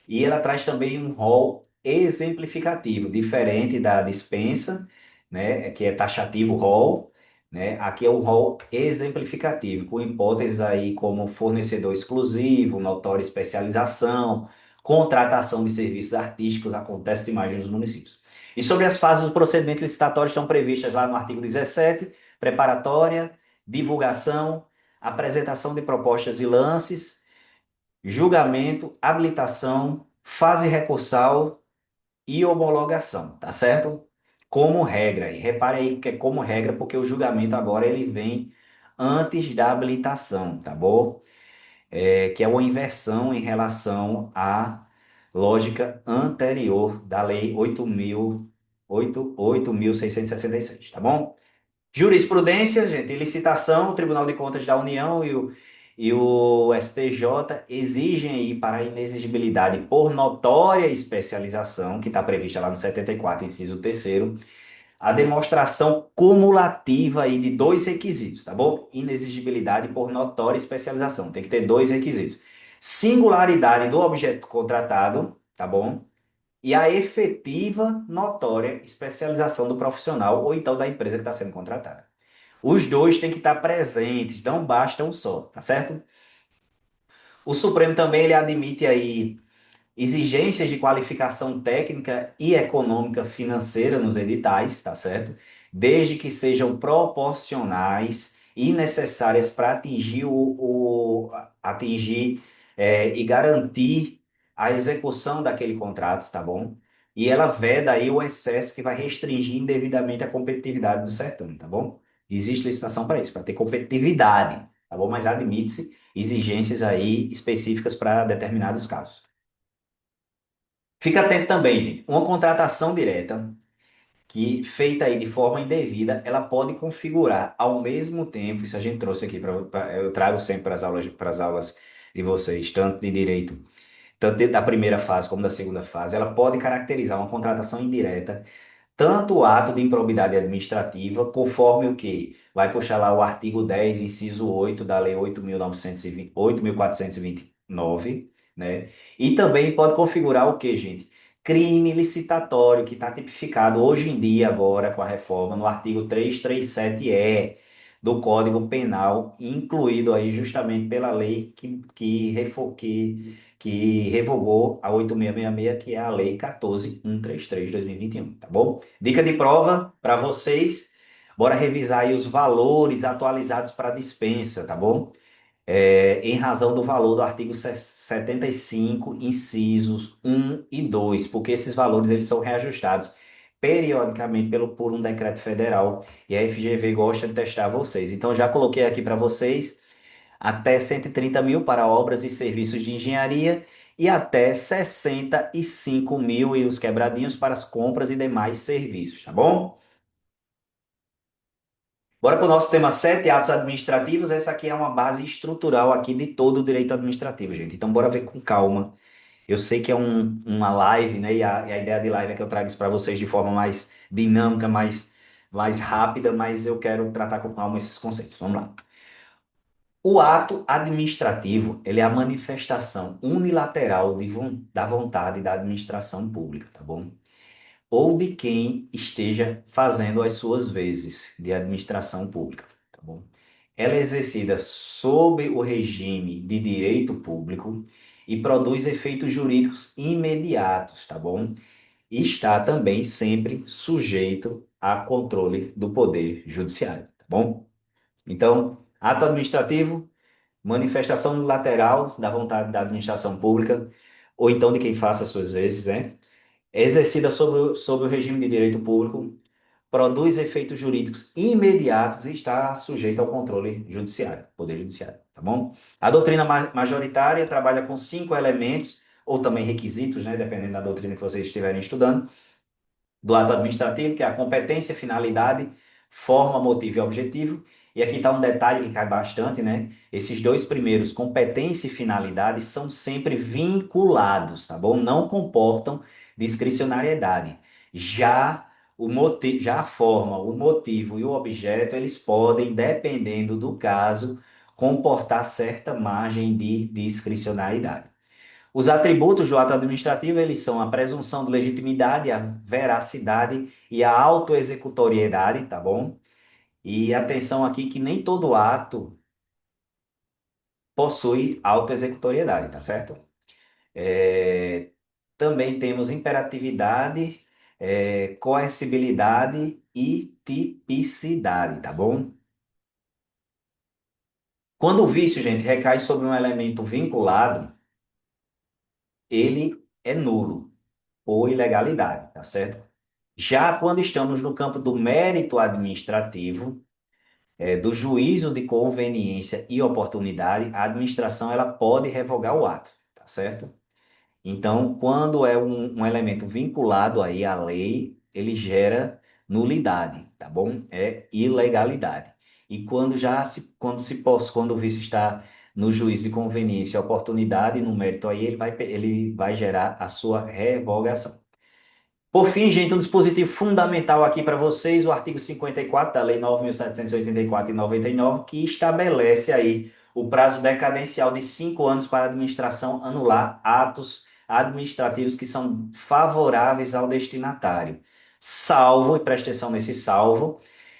E ela traz também um rol exemplificativo, diferente da dispensa, né, que é taxativo rol, né? Aqui é o rol exemplificativo, com hipóteses aí como fornecedor exclusivo, notória especialização, contratação de serviços artísticos, acontece demais nos municípios. E sobre as fases do procedimento licitatório estão previstas lá no artigo 17, preparatória, divulgação, apresentação de propostas e lances, julgamento, habilitação, fase recursal e homologação, tá certo? Como regra, e repare aí que é como regra, porque o julgamento agora ele vem antes da habilitação, tá bom? Que é uma inversão em relação à lógica anterior da Lei 8.666, tá bom? Jurisprudência, gente, licitação, o Tribunal de Contas da União e o STJ exigem aí para a inexigibilidade por notória especialização, que está prevista lá no 74, inciso terceiro, a demonstração cumulativa aí de dois requisitos, tá bom? Inexigibilidade por notória especialização, tem que ter dois requisitos. Singularidade do objeto contratado, tá bom? E a efetiva, notória especialização do profissional ou então da empresa que está sendo contratada. Os dois têm que estar presentes, não basta um só, tá certo? O Supremo também ele admite aí exigências de qualificação técnica e econômica financeira nos editais, tá certo? Desde que sejam proporcionais e necessárias para atingir e garantir a execução daquele contrato, tá bom? E ela veda aí o excesso que vai restringir indevidamente a competitividade do certame, tá bom? Existe licitação para isso, para ter competitividade, tá bom? Mas admite-se exigências aí específicas para determinados casos. Fica atento também, gente. Uma contratação direta que, feita aí de forma indevida, ela pode configurar ao mesmo tempo, isso a gente trouxe aqui eu trago sempre para as aulas de vocês, tanto de direito, tanto da primeira fase como da segunda fase, ela pode caracterizar uma contratação indireta tanto o ato de improbidade administrativa, conforme o que vai puxar lá o artigo 10, inciso 8 da Lei 8.920 8.429, né? E também pode configurar o que, gente? Crime licitatório, que está tipificado hoje em dia, agora com a reforma, no artigo 337-E do Código Penal, incluído aí justamente pela lei que revogou a 8666, que é a Lei 14.133 de 2021, tá bom? Dica de prova para vocês. Bora revisar aí os valores atualizados para dispensa, tá bom? Em razão do valor do artigo 75, incisos 1 e 2, porque esses valores eles são reajustados periodicamente por um decreto federal e a FGV gosta de testar vocês. Então já coloquei aqui para vocês até 130 mil para obras e serviços de engenharia e até 65 mil e os quebradinhos para as compras e demais serviços, tá bom? Bora para o nosso tema 7 atos administrativos. Essa aqui é uma base estrutural aqui de todo o direito administrativo, gente. Então, bora ver com calma. Eu sei que é uma live, né? E a ideia de live é que eu trago isso para vocês de forma mais dinâmica, mais rápida, mas eu quero tratar com calma esses conceitos. Vamos lá. O ato administrativo, ele é a manifestação unilateral da vontade da administração pública, tá bom? Ou de quem esteja fazendo as suas vezes de administração pública, tá bom? Ela é exercida sob o regime de direito público e produz efeitos jurídicos imediatos, tá bom? E está também sempre sujeito a controle do Poder Judiciário, tá bom? Então, ato administrativo, manifestação unilateral da vontade da administração pública, ou então de quem faça as suas vezes, né? É exercida sobre o regime de direito público, produz efeitos jurídicos imediatos e está sujeita ao controle judiciário, poder judiciário, tá bom? A doutrina majoritária trabalha com 5 elementos, ou também requisitos, né, dependendo da doutrina que vocês estiverem estudando, do ato administrativo, que é a competência, finalidade, forma, motivo e objetivo. E aqui está um detalhe que cai bastante, né? Esses dois primeiros, competência e finalidade, são sempre vinculados, tá bom? Não comportam discricionariedade. Já a forma, o motivo e o objeto, eles podem, dependendo do caso, comportar certa margem de discricionariedade. Os atributos do ato administrativo, eles são a presunção de legitimidade, a veracidade e a autoexecutoriedade, tá bom? E atenção aqui que nem todo ato possui autoexecutoriedade, tá certo? É, Também temos imperatividade, coercibilidade e tipicidade, tá bom? Quando o vício, gente, recai sobre um elemento vinculado, ele é nulo ou ilegalidade, tá certo? Já quando estamos no campo do mérito administrativo, do juízo de conveniência e oportunidade, a administração ela pode revogar o ato, tá certo? Então, quando é um elemento vinculado aí à lei, ele gera nulidade, tá bom? É ilegalidade. E quando o vício está no juízo de conveniência e oportunidade, no mérito aí, ele vai gerar a sua revogação. Por fim, gente, um dispositivo fundamental aqui para vocês, o artigo 54 da Lei 9.784 de 99, que estabelece aí o prazo decadencial de 5 anos para a administração anular atos administrativos que são favoráveis ao destinatário. Salvo, e preste atenção nesse salvo,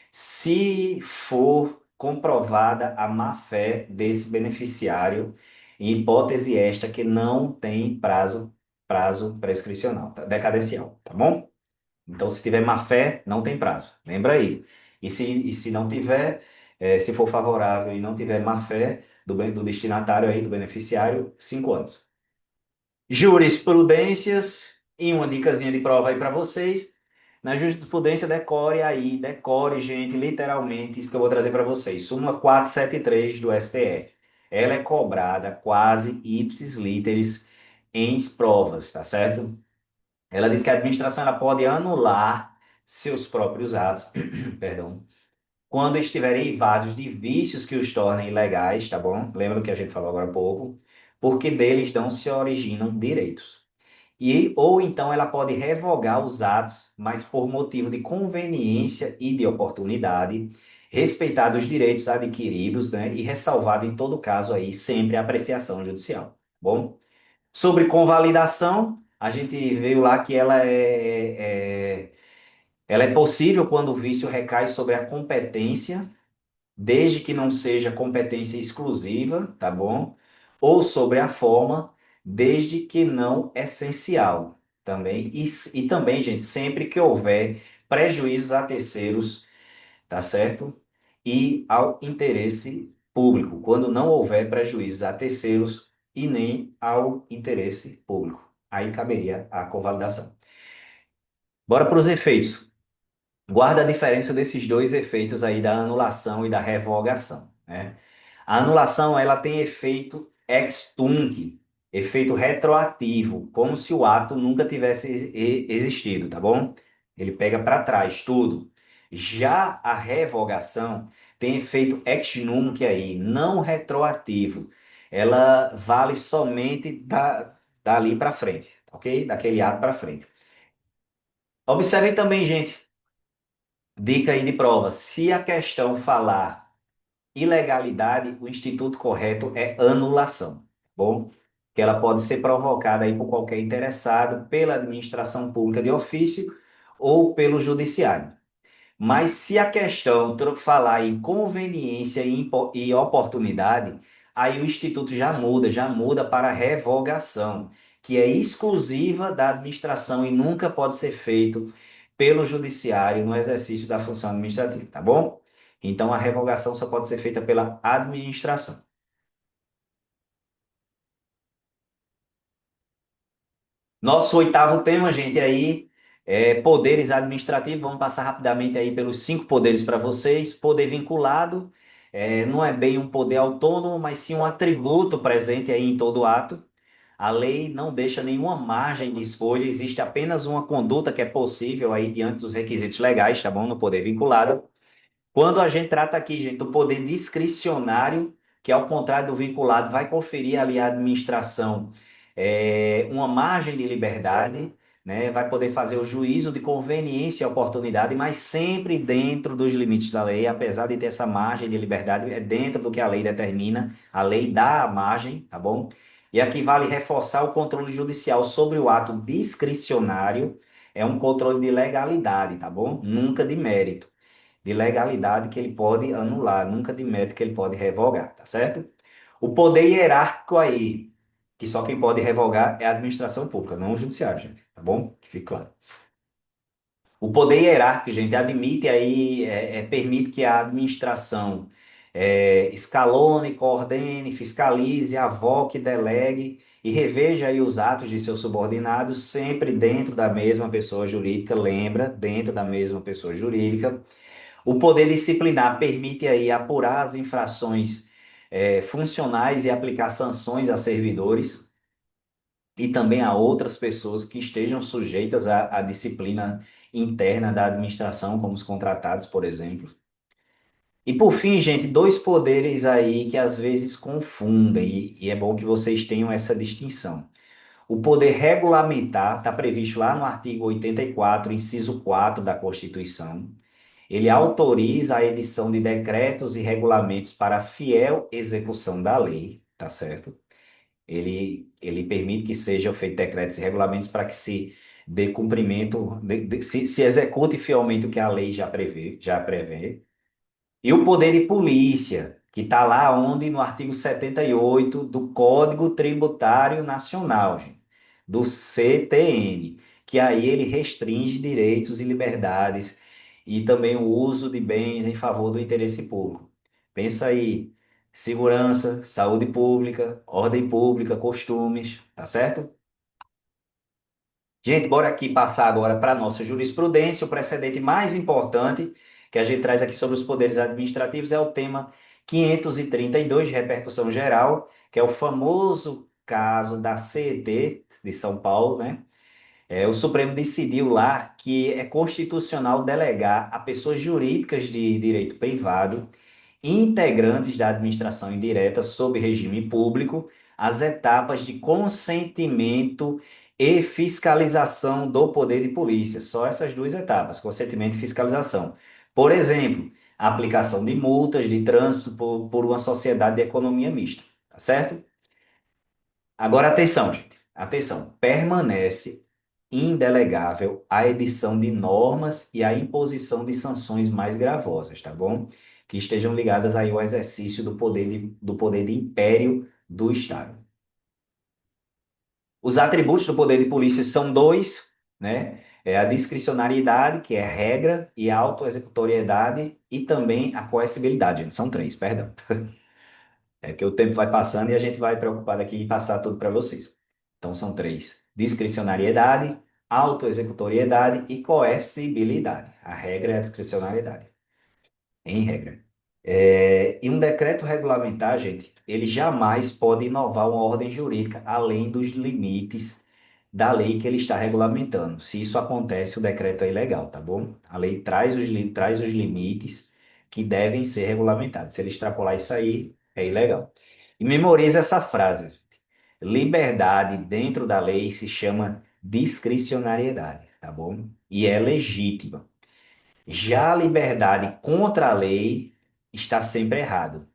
se for comprovada a má-fé desse beneficiário, em hipótese esta que não tem prazo prescricional, decadencial, tá bom? Então, se tiver má-fé, não tem prazo. Lembra aí. E se não tiver, se for favorável e não tiver má-fé do destinatário aí, do beneficiário, 5 anos. Jurisprudências e uma dicasinha de prova aí para vocês. Na jurisprudência, decore aí, decore, gente, literalmente, isso que eu vou trazer para vocês. Súmula 473 do STF. Ela é cobrada quase ipsis literis em provas, tá certo? Ela diz que a administração ela pode anular seus próprios atos, perdão, quando estiverem eivados de vícios que os tornem ilegais, tá bom? Lembra do que a gente falou agora há pouco? Porque deles não se originam direitos. E, ou então ela pode revogar os atos, mas por motivo de conveniência e de oportunidade, respeitado os direitos adquiridos, né, e ressalvado em todo caso aí sempre a apreciação judicial. Tá bom? Sobre convalidação, a gente viu lá que ela é possível quando o vício recai sobre a competência, desde que não seja competência exclusiva, tá bom? Ou sobre a forma, desde que não essencial também. E também, gente, sempre que houver prejuízos a terceiros, tá certo? E ao interesse público, quando não houver prejuízos a terceiros e nem ao interesse público. Aí caberia a convalidação. Bora para os efeitos. Guarda a diferença desses dois efeitos aí da anulação e da revogação, né? A anulação, ela tem efeito ex tunc, efeito retroativo, como se o ato nunca tivesse existido, tá bom? Ele pega para trás tudo. Já a revogação tem efeito ex nunc aí, não retroativo. Ela vale somente dali para frente, ok? Daquele ato para frente. Observem também, gente, dica aí de prova. Se a questão falar ilegalidade, o instituto correto é anulação, tá bom? Que ela pode ser provocada aí por qualquer interessado, pela administração pública de ofício ou pelo judiciário. Mas se a questão falar em conveniência e oportunidade, aí o instituto já muda para revogação, que é exclusiva da administração e nunca pode ser feito pelo judiciário no exercício da função administrativa, tá bom? Então a revogação só pode ser feita pela administração. Nosso oitavo tema, gente, aí é poderes administrativos. Vamos passar rapidamente aí pelos cinco poderes para vocês. Poder vinculado, não é bem um poder autônomo, mas sim um atributo presente aí em todo ato. A lei não deixa nenhuma margem de escolha, existe apenas uma conduta que é possível aí diante dos requisitos legais, tá bom? No poder vinculado. Quando a gente trata aqui, gente, do poder discricionário, que ao contrário do vinculado, vai conferir ali à administração uma margem de liberdade, né? Vai poder fazer o juízo de conveniência e oportunidade, mas sempre dentro dos limites da lei, apesar de ter essa margem de liberdade, é dentro do que a lei determina, a lei dá a margem, tá bom? E aqui vale reforçar o controle judicial sobre o ato discricionário, é um controle de legalidade, tá bom? Nunca de mérito de legalidade que ele pode anular, nunca de mérito que ele pode revogar, tá certo? O poder hierárquico aí, que só quem pode revogar é a administração pública, não o judiciário, gente, tá bom? Que fique claro. O poder hierárquico, gente, admite aí, permite que a administração escalone, coordene, fiscalize, avoque, delegue e reveja aí os atos de seus subordinados, sempre dentro da mesma pessoa jurídica, lembra, dentro da mesma pessoa jurídica. O poder disciplinar permite aí apurar as infrações funcionais e aplicar sanções a servidores e também a outras pessoas que estejam sujeitas à disciplina interna da administração, como os contratados, por exemplo. E por fim, gente, dois poderes aí que às vezes confundem, e é bom que vocês tenham essa distinção. O poder regulamentar está previsto lá no artigo 84, inciso 4 da Constituição. Ele autoriza a edição de decretos e regulamentos para a fiel execução da lei, tá certo? Ele permite que sejam feitos decretos e regulamentos para que se dê cumprimento, se execute fielmente o que a lei já prevê. E o poder de polícia, que está lá onde? No artigo 78 do Código Tributário Nacional, gente, do CTN, que aí ele restringe direitos e liberdades e também o uso de bens em favor do interesse público. Pensa aí, segurança, saúde pública, ordem pública, costumes, tá certo? Gente, bora aqui passar agora para a nossa jurisprudência. O precedente mais importante que a gente traz aqui sobre os poderes administrativos é o tema 532 de repercussão geral, que é o famoso caso da CET de São Paulo, né? O Supremo decidiu lá que é constitucional delegar a pessoas jurídicas de direito privado, integrantes da administração indireta sob regime público, as etapas de consentimento e fiscalização do poder de polícia. Só essas duas etapas, consentimento e fiscalização. Por exemplo, a aplicação de multas de trânsito por uma sociedade de economia mista, tá certo? Agora, atenção, gente. Atenção. Permanece indelegável a edição de normas e a imposição de sanções mais gravosas, tá bom? Que estejam ligadas aí ao exercício do poder de império do Estado. Os atributos do poder de polícia são dois, né? É a discricionariedade, que é regra, e a autoexecutoriedade e também a coercibilidade, gente. São três, perdão. É que o tempo vai passando e a gente vai preocupado aqui em passar tudo para vocês. Então são três: discricionariedade, autoexecutoriedade e coercibilidade. A regra é a discricionariedade, em regra. E um decreto regulamentar, gente, ele jamais pode inovar uma ordem jurídica além dos limites da lei que ele está regulamentando. Se isso acontece, o decreto é ilegal, tá bom? A lei traz os limites que devem ser regulamentados. Se ele extrapolar isso aí, é ilegal. E memorize essa frase. Liberdade dentro da lei se chama discricionariedade, tá bom? E é legítima. Já a liberdade contra a lei está sempre errado.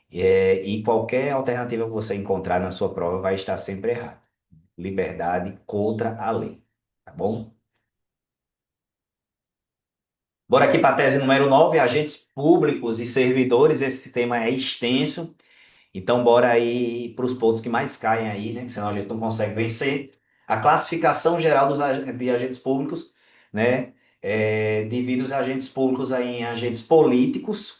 E qualquer alternativa que você encontrar na sua prova vai estar sempre errado. Liberdade contra a lei, tá bom? Bora aqui para a tese número 9, agentes públicos e servidores. Esse tema é extenso, então bora aí para os pontos que mais caem aí, né? Senão a gente não consegue vencer. A classificação geral de agentes públicos, né? Divide os agentes públicos aí em agentes políticos,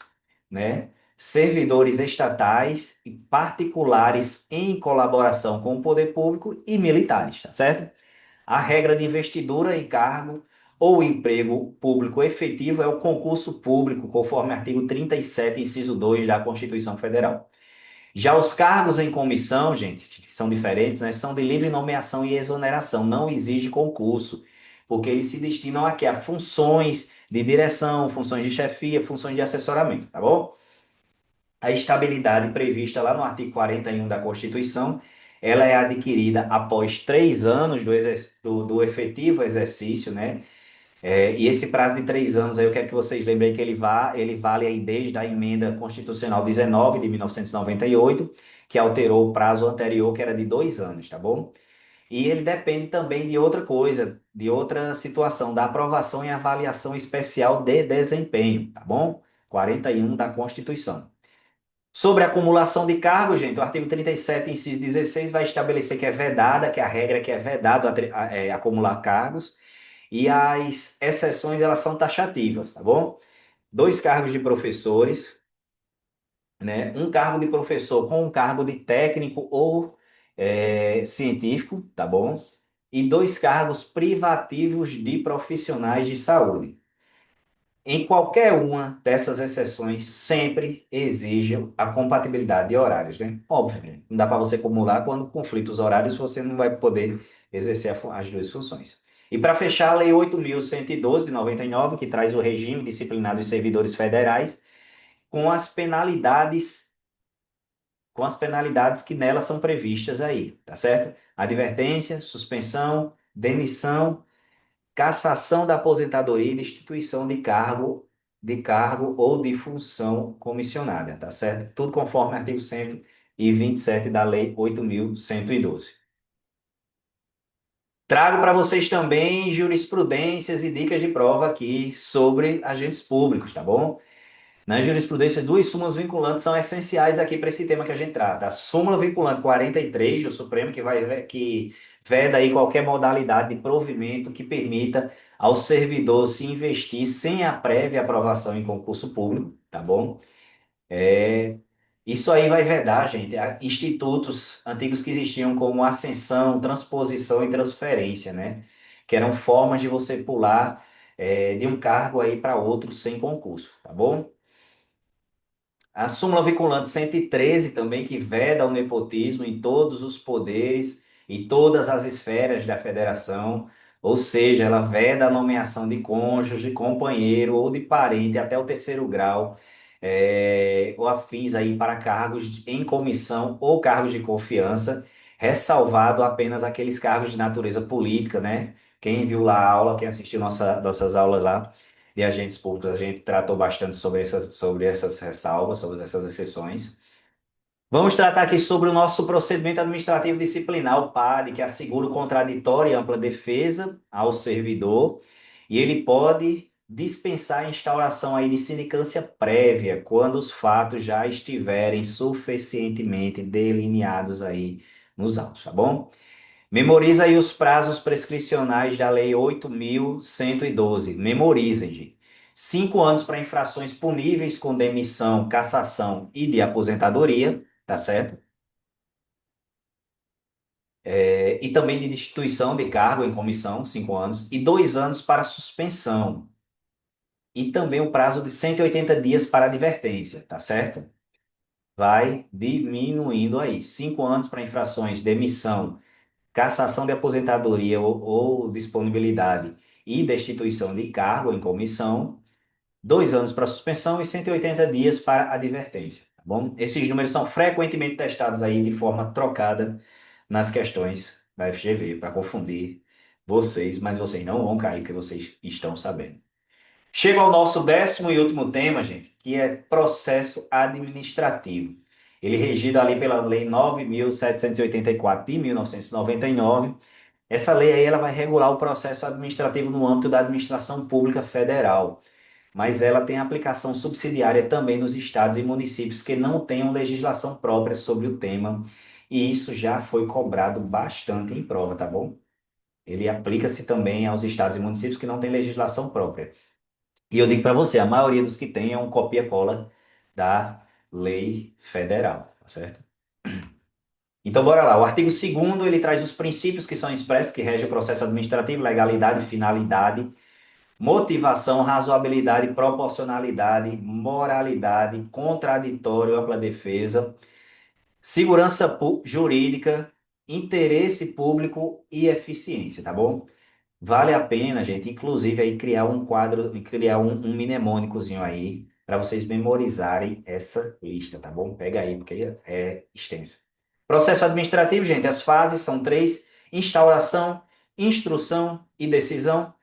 né? Servidores estatais e particulares em colaboração com o poder público e militares, tá certo? A regra de investidura em cargo ou emprego público efetivo é o concurso público, conforme artigo 37, inciso 2 da Constituição Federal. Já os cargos em comissão, gente, que são diferentes, né, são de livre nomeação e exoneração, não exige concurso, porque eles se destinam aqui a funções de direção, funções de chefia, funções de assessoramento, tá bom? A estabilidade prevista lá no artigo 41 da Constituição, ela é adquirida após 3 anos do efetivo exercício, né? E esse prazo de 3 anos aí, eu quero que vocês lembrem que ele vale aí desde a emenda constitucional 19 de 1998, que alterou o prazo anterior, que era de 2 anos, tá bom? E ele depende também de outra coisa, de outra situação, da aprovação e avaliação especial de desempenho, tá bom? 41 da Constituição. Sobre a acumulação de cargos, gente, o artigo 37, inciso 16, vai estabelecer que é vedada, que é a regra que é vedado acumular cargos, e as exceções, elas são taxativas, tá bom? 2 cargos de professores, né? Um cargo de professor com um cargo de técnico ou científico, tá bom? E 2 cargos privativos de profissionais de saúde. Em qualquer uma dessas exceções, sempre exige a compatibilidade de horários, né? Óbvio, né? Não dá para você acumular quando conflitos horários você não vai poder exercer as duas funções. E para fechar, a Lei 8.112 de 99, que traz o regime disciplinar dos servidores federais, com as penalidades, com as penalidades que nelas são previstas aí, tá certo? Advertência, suspensão, demissão, cassação da aposentadoria e destituição de cargo ou de função comissionada, tá certo? Tudo conforme o artigo 127 da Lei 8.112. Trago para vocês também jurisprudências e dicas de prova aqui sobre agentes públicos, tá bom? Na jurisprudência, 2 súmulas vinculantes são essenciais aqui para esse tema que a gente trata. A súmula vinculante 43 do Supremo, que veda aí qualquer modalidade de provimento que permita ao servidor se investir sem a prévia aprovação em concurso público, tá bom? É, Isso aí vai vedar, gente, institutos antigos que existiam como ascensão, transposição e transferência, né? Que eram formas de você pular de um cargo aí para outro sem concurso, tá bom? A súmula vinculante 113 também, que veda o nepotismo em todos os poderes e todas as esferas da federação. Ou seja, ela veda a nomeação de cônjuge, companheiro ou de parente até o terceiro grau, ou afins aí para em comissão ou cargos de confiança, ressalvado apenas aqueles cargos de natureza política, né? Quem viu lá a aula, quem assistiu nossas aulas lá de agentes públicos, a gente tratou bastante sobre essas ressalvas, sobre essas exceções. Vamos tratar aqui sobre o nosso procedimento administrativo disciplinar, o PAD, que assegura o contraditório e ampla defesa ao servidor, e ele pode dispensar a instauração aí de sindicância prévia quando os fatos já estiverem suficientemente delineados aí nos autos, tá bom? Memoriza aí os prazos prescricionais da Lei 8.112. Memorizem, gente. 5 anos para infrações puníveis com demissão, cassação e de aposentadoria, tá certo? E também de destituição de cargo em comissão, 5 anos, e 2 anos para suspensão. E também o prazo de 180 dias para advertência, tá certo? Vai diminuindo aí. 5 anos para infrações, demissão, cassação de aposentadoria ou disponibilidade e destituição de cargo em comissão, 2 anos para suspensão e 180 dias para advertência, tá bom? Esses números são frequentemente testados aí de forma trocada nas questões da FGV para confundir vocês, mas vocês não vão cair porque vocês estão sabendo. Chega ao nosso décimo e último tema, gente, que é processo administrativo. Ele é regido ali pela Lei 9.784 de 1999. Essa lei aí ela vai regular o processo administrativo no âmbito da administração pública federal, mas ela tem aplicação subsidiária também nos estados e municípios que não tenham legislação própria sobre o tema, e isso já foi cobrado bastante em prova, tá bom? Ele aplica-se também aos estados e municípios que não têm legislação própria. E eu digo para você, a maioria dos que tem é um copia-cola da lei federal, tá certo? Então, bora lá. O artigo 2º, ele traz os princípios que são expressos, que regem o processo administrativo, legalidade, finalidade, motivação, razoabilidade, proporcionalidade, moralidade, contraditório, ampla defesa, segurança jurídica, interesse público e eficiência, tá bom? Vale a pena, gente, inclusive aí criar um quadro, criar um mnemônicozinho aí para vocês memorizarem essa lista, tá bom? Pega aí, porque é extensa. Processo administrativo, gente, as fases são três: instauração, instrução e decisão.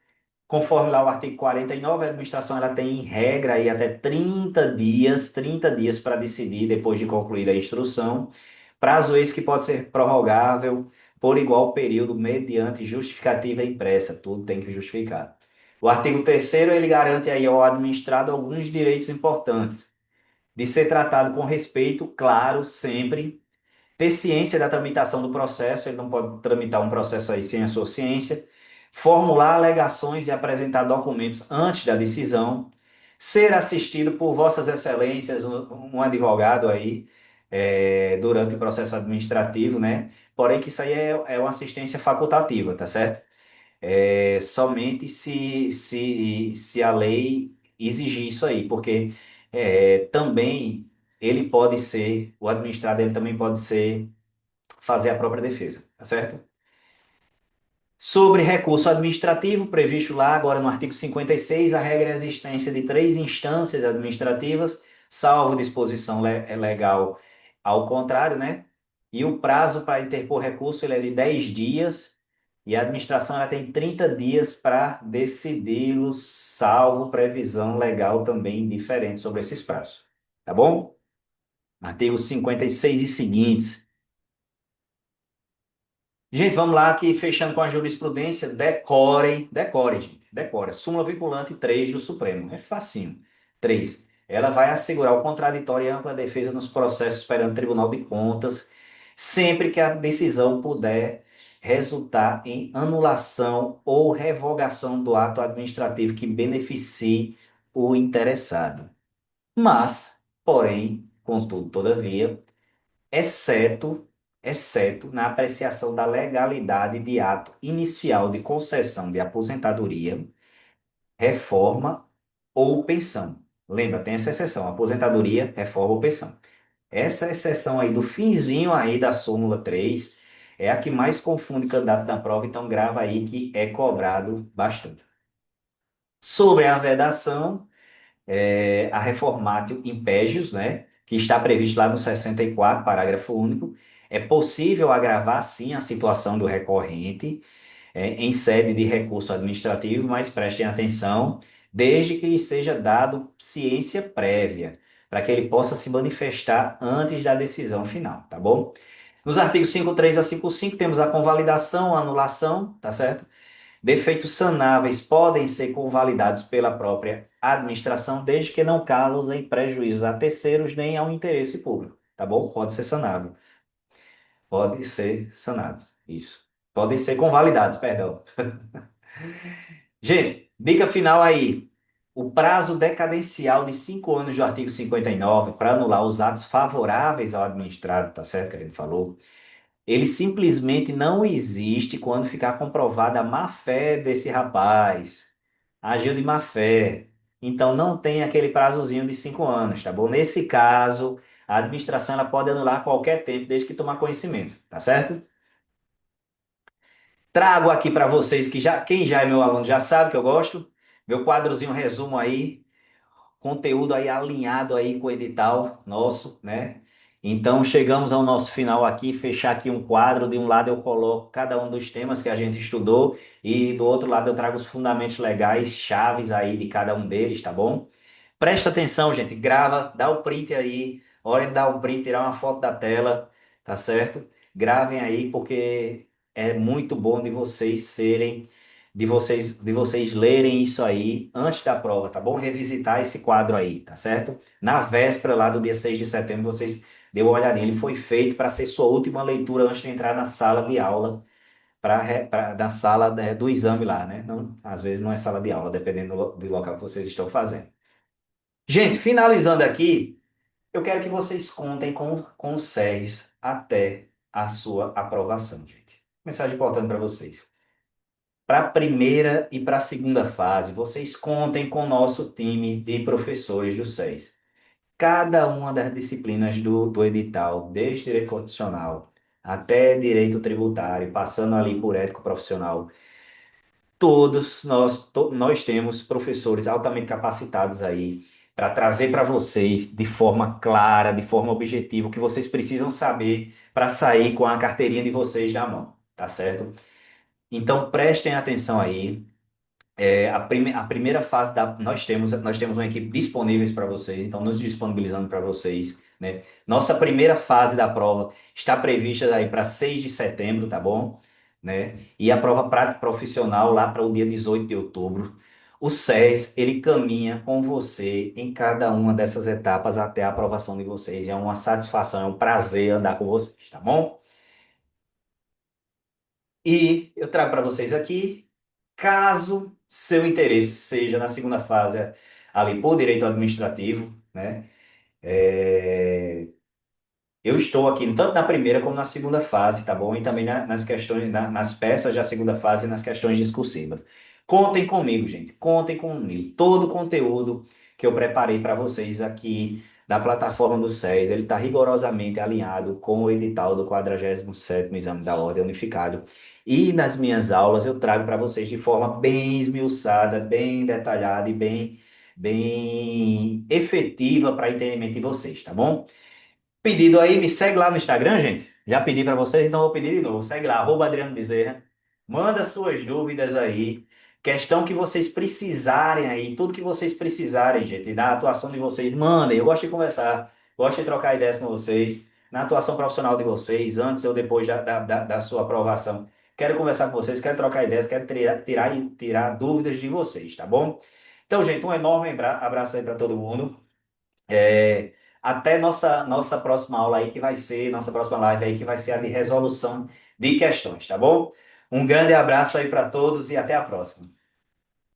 Conforme lá o artigo 49, a administração ela tem em regra aí até 30 dias para decidir depois de concluída a instrução, prazo esse que pode ser prorrogável por igual período mediante justificativa impressa, tudo tem que justificar. O artigo 3º ele garante aí ao administrado alguns direitos importantes, de ser tratado com respeito, claro, sempre, ter ciência da tramitação do processo, ele não pode tramitar um processo aí sem a sua ciência, formular alegações e apresentar documentos antes da decisão, ser assistido por Vossas Excelências, um advogado aí, durante o processo administrativo, né? Porém, que isso aí é uma assistência facultativa, tá certo? Somente se a lei exigir isso aí, porque também ele pode ser, o administrado ele também pode ser fazer a própria defesa, tá certo? Sobre recurso administrativo, previsto lá agora no artigo 56, a regra é a existência de três instâncias administrativas, salvo disposição legal ao contrário, né? E o prazo para interpor recurso ele é de 10 dias e a administração ela tem 30 dias para decidi-los, salvo previsão legal também diferente sobre esses prazos. Tá bom? Artigo 56 e seguintes. Gente, vamos lá aqui, fechando com a jurisprudência. Decorem, gente. Decore. Súmula vinculante 3 do Supremo. É facinho. 3. Ela vai assegurar o contraditório e ampla defesa nos processos perante o Tribunal de Contas, sempre que a decisão puder resultar em anulação ou revogação do ato administrativo que beneficie o interessado. Mas, porém, contudo, todavia, exceto, exceto na apreciação da legalidade de ato inicial de concessão de aposentadoria, reforma ou pensão. Lembra, tem essa exceção, aposentadoria, reforma ou pensão. Essa exceção aí do finzinho aí da súmula 3 é a que mais confunde candidato na prova, então grava aí que é cobrado bastante. Sobre a vedação, a reformatio impégios, né, que está previsto lá no 64, parágrafo único, é possível agravar sim a situação do recorrente em sede de recurso administrativo, mas prestem atenção, desde que lhe seja dado ciência prévia, para que ele possa se manifestar antes da decisão final, tá bom? Nos artigos 5.3 a 5.5 temos a convalidação, a anulação, tá certo? Defeitos sanáveis podem ser convalidados pela própria administração, desde que não causem prejuízos a terceiros nem ao interesse público, tá bom? Pode ser sanável. Pode ser sanados. Isso. Podem ser convalidados, perdão. Gente, dica final aí. O prazo decadencial de 5 anos do artigo 59 para anular os atos favoráveis ao administrado, tá certo que a gente falou? Ele simplesmente não existe quando ficar comprovada a má-fé desse rapaz. Agiu de má-fé. Então não tem aquele prazozinho de 5 anos, tá bom? Nesse caso, a administração ela pode anular a qualquer tempo, desde que tomar conhecimento, tá certo? Trago aqui para vocês que já, quem já é meu aluno já sabe que eu gosto. Meu quadrozinho resumo aí, conteúdo aí alinhado aí com o edital nosso, né? Então chegamos ao nosso final aqui, fechar aqui um quadro, de um lado eu coloco cada um dos temas que a gente estudou e do outro lado eu trago os fundamentos legais, chaves aí de cada um deles, tá bom? Presta atenção, gente. Grava, dá o print aí. Hora de dar o print, tirar uma foto da tela, tá certo? Gravem aí, porque é muito bom de vocês lerem isso aí antes da prova, tá bom? Revisitar esse quadro aí, tá certo? Na véspera lá do dia 6 de setembro, vocês deu uma olhadinha. Ele foi feito para ser sua última leitura antes de entrar na sala de aula, da sala, né, do exame lá, né? Não, às vezes não é sala de aula, dependendo do local que vocês estão fazendo. Gente, finalizando aqui, eu quero que vocês contem com o SES até a sua aprovação, gente. Mensagem importante para vocês. Para a primeira e para a segunda fase, vocês contem com o nosso time de professores do SES. Cada uma das disciplinas do edital, desde direito constitucional até direito tributário, passando ali por ético profissional, todos nós temos professores altamente capacitados aí para trazer para vocês de forma clara, de forma objetiva, o que vocês precisam saber para sair com a carteirinha de vocês na mão, tá certo? Então prestem atenção aí. A primeira fase nós temos uma equipe disponíveis para vocês, então nos disponibilizando para vocês, né? Nossa primeira fase da prova está prevista aí para 6 de setembro, tá bom? Né? E a prova prática profissional lá para o dia 18 de outubro. O SES, ele caminha com você em cada uma dessas etapas até a aprovação de vocês. É uma satisfação, é um prazer andar com vocês, tá bom? E eu trago para vocês aqui, caso seu interesse seja na segunda fase, ali por direito administrativo, né? É, eu estou aqui tanto na primeira como na segunda fase, tá bom? E também nas questões, nas peças da segunda fase e nas questões discursivas. Contem comigo, gente. Contem comigo. Todo o conteúdo que eu preparei para vocês aqui da plataforma do SES, ele está rigorosamente alinhado com o edital do 47º Exame da Ordem Unificado. E nas minhas aulas eu trago para vocês de forma bem esmiuçada, bem detalhada e bem efetiva para entendimento de vocês, tá bom? Pedido aí, me segue lá no Instagram, gente. Já pedi para vocês, então vou pedir de novo. Segue lá, @Adriano Bezerra. Manda suas dúvidas aí. Questão que vocês precisarem aí, tudo que vocês precisarem, gente, da atuação de vocês, mandem. Eu gosto de conversar, gosto de trocar ideias com vocês, na atuação profissional de vocês, antes ou depois da sua aprovação. Quero conversar com vocês, quero trocar ideias, quero tirar dúvidas de vocês, tá bom? Então, gente, um enorme abraço aí para todo mundo. É, até nossa próxima aula aí, que vai ser, nossa próxima live aí, que vai ser a de resolução de questões, tá bom? Um grande abraço aí para todos e até a próxima.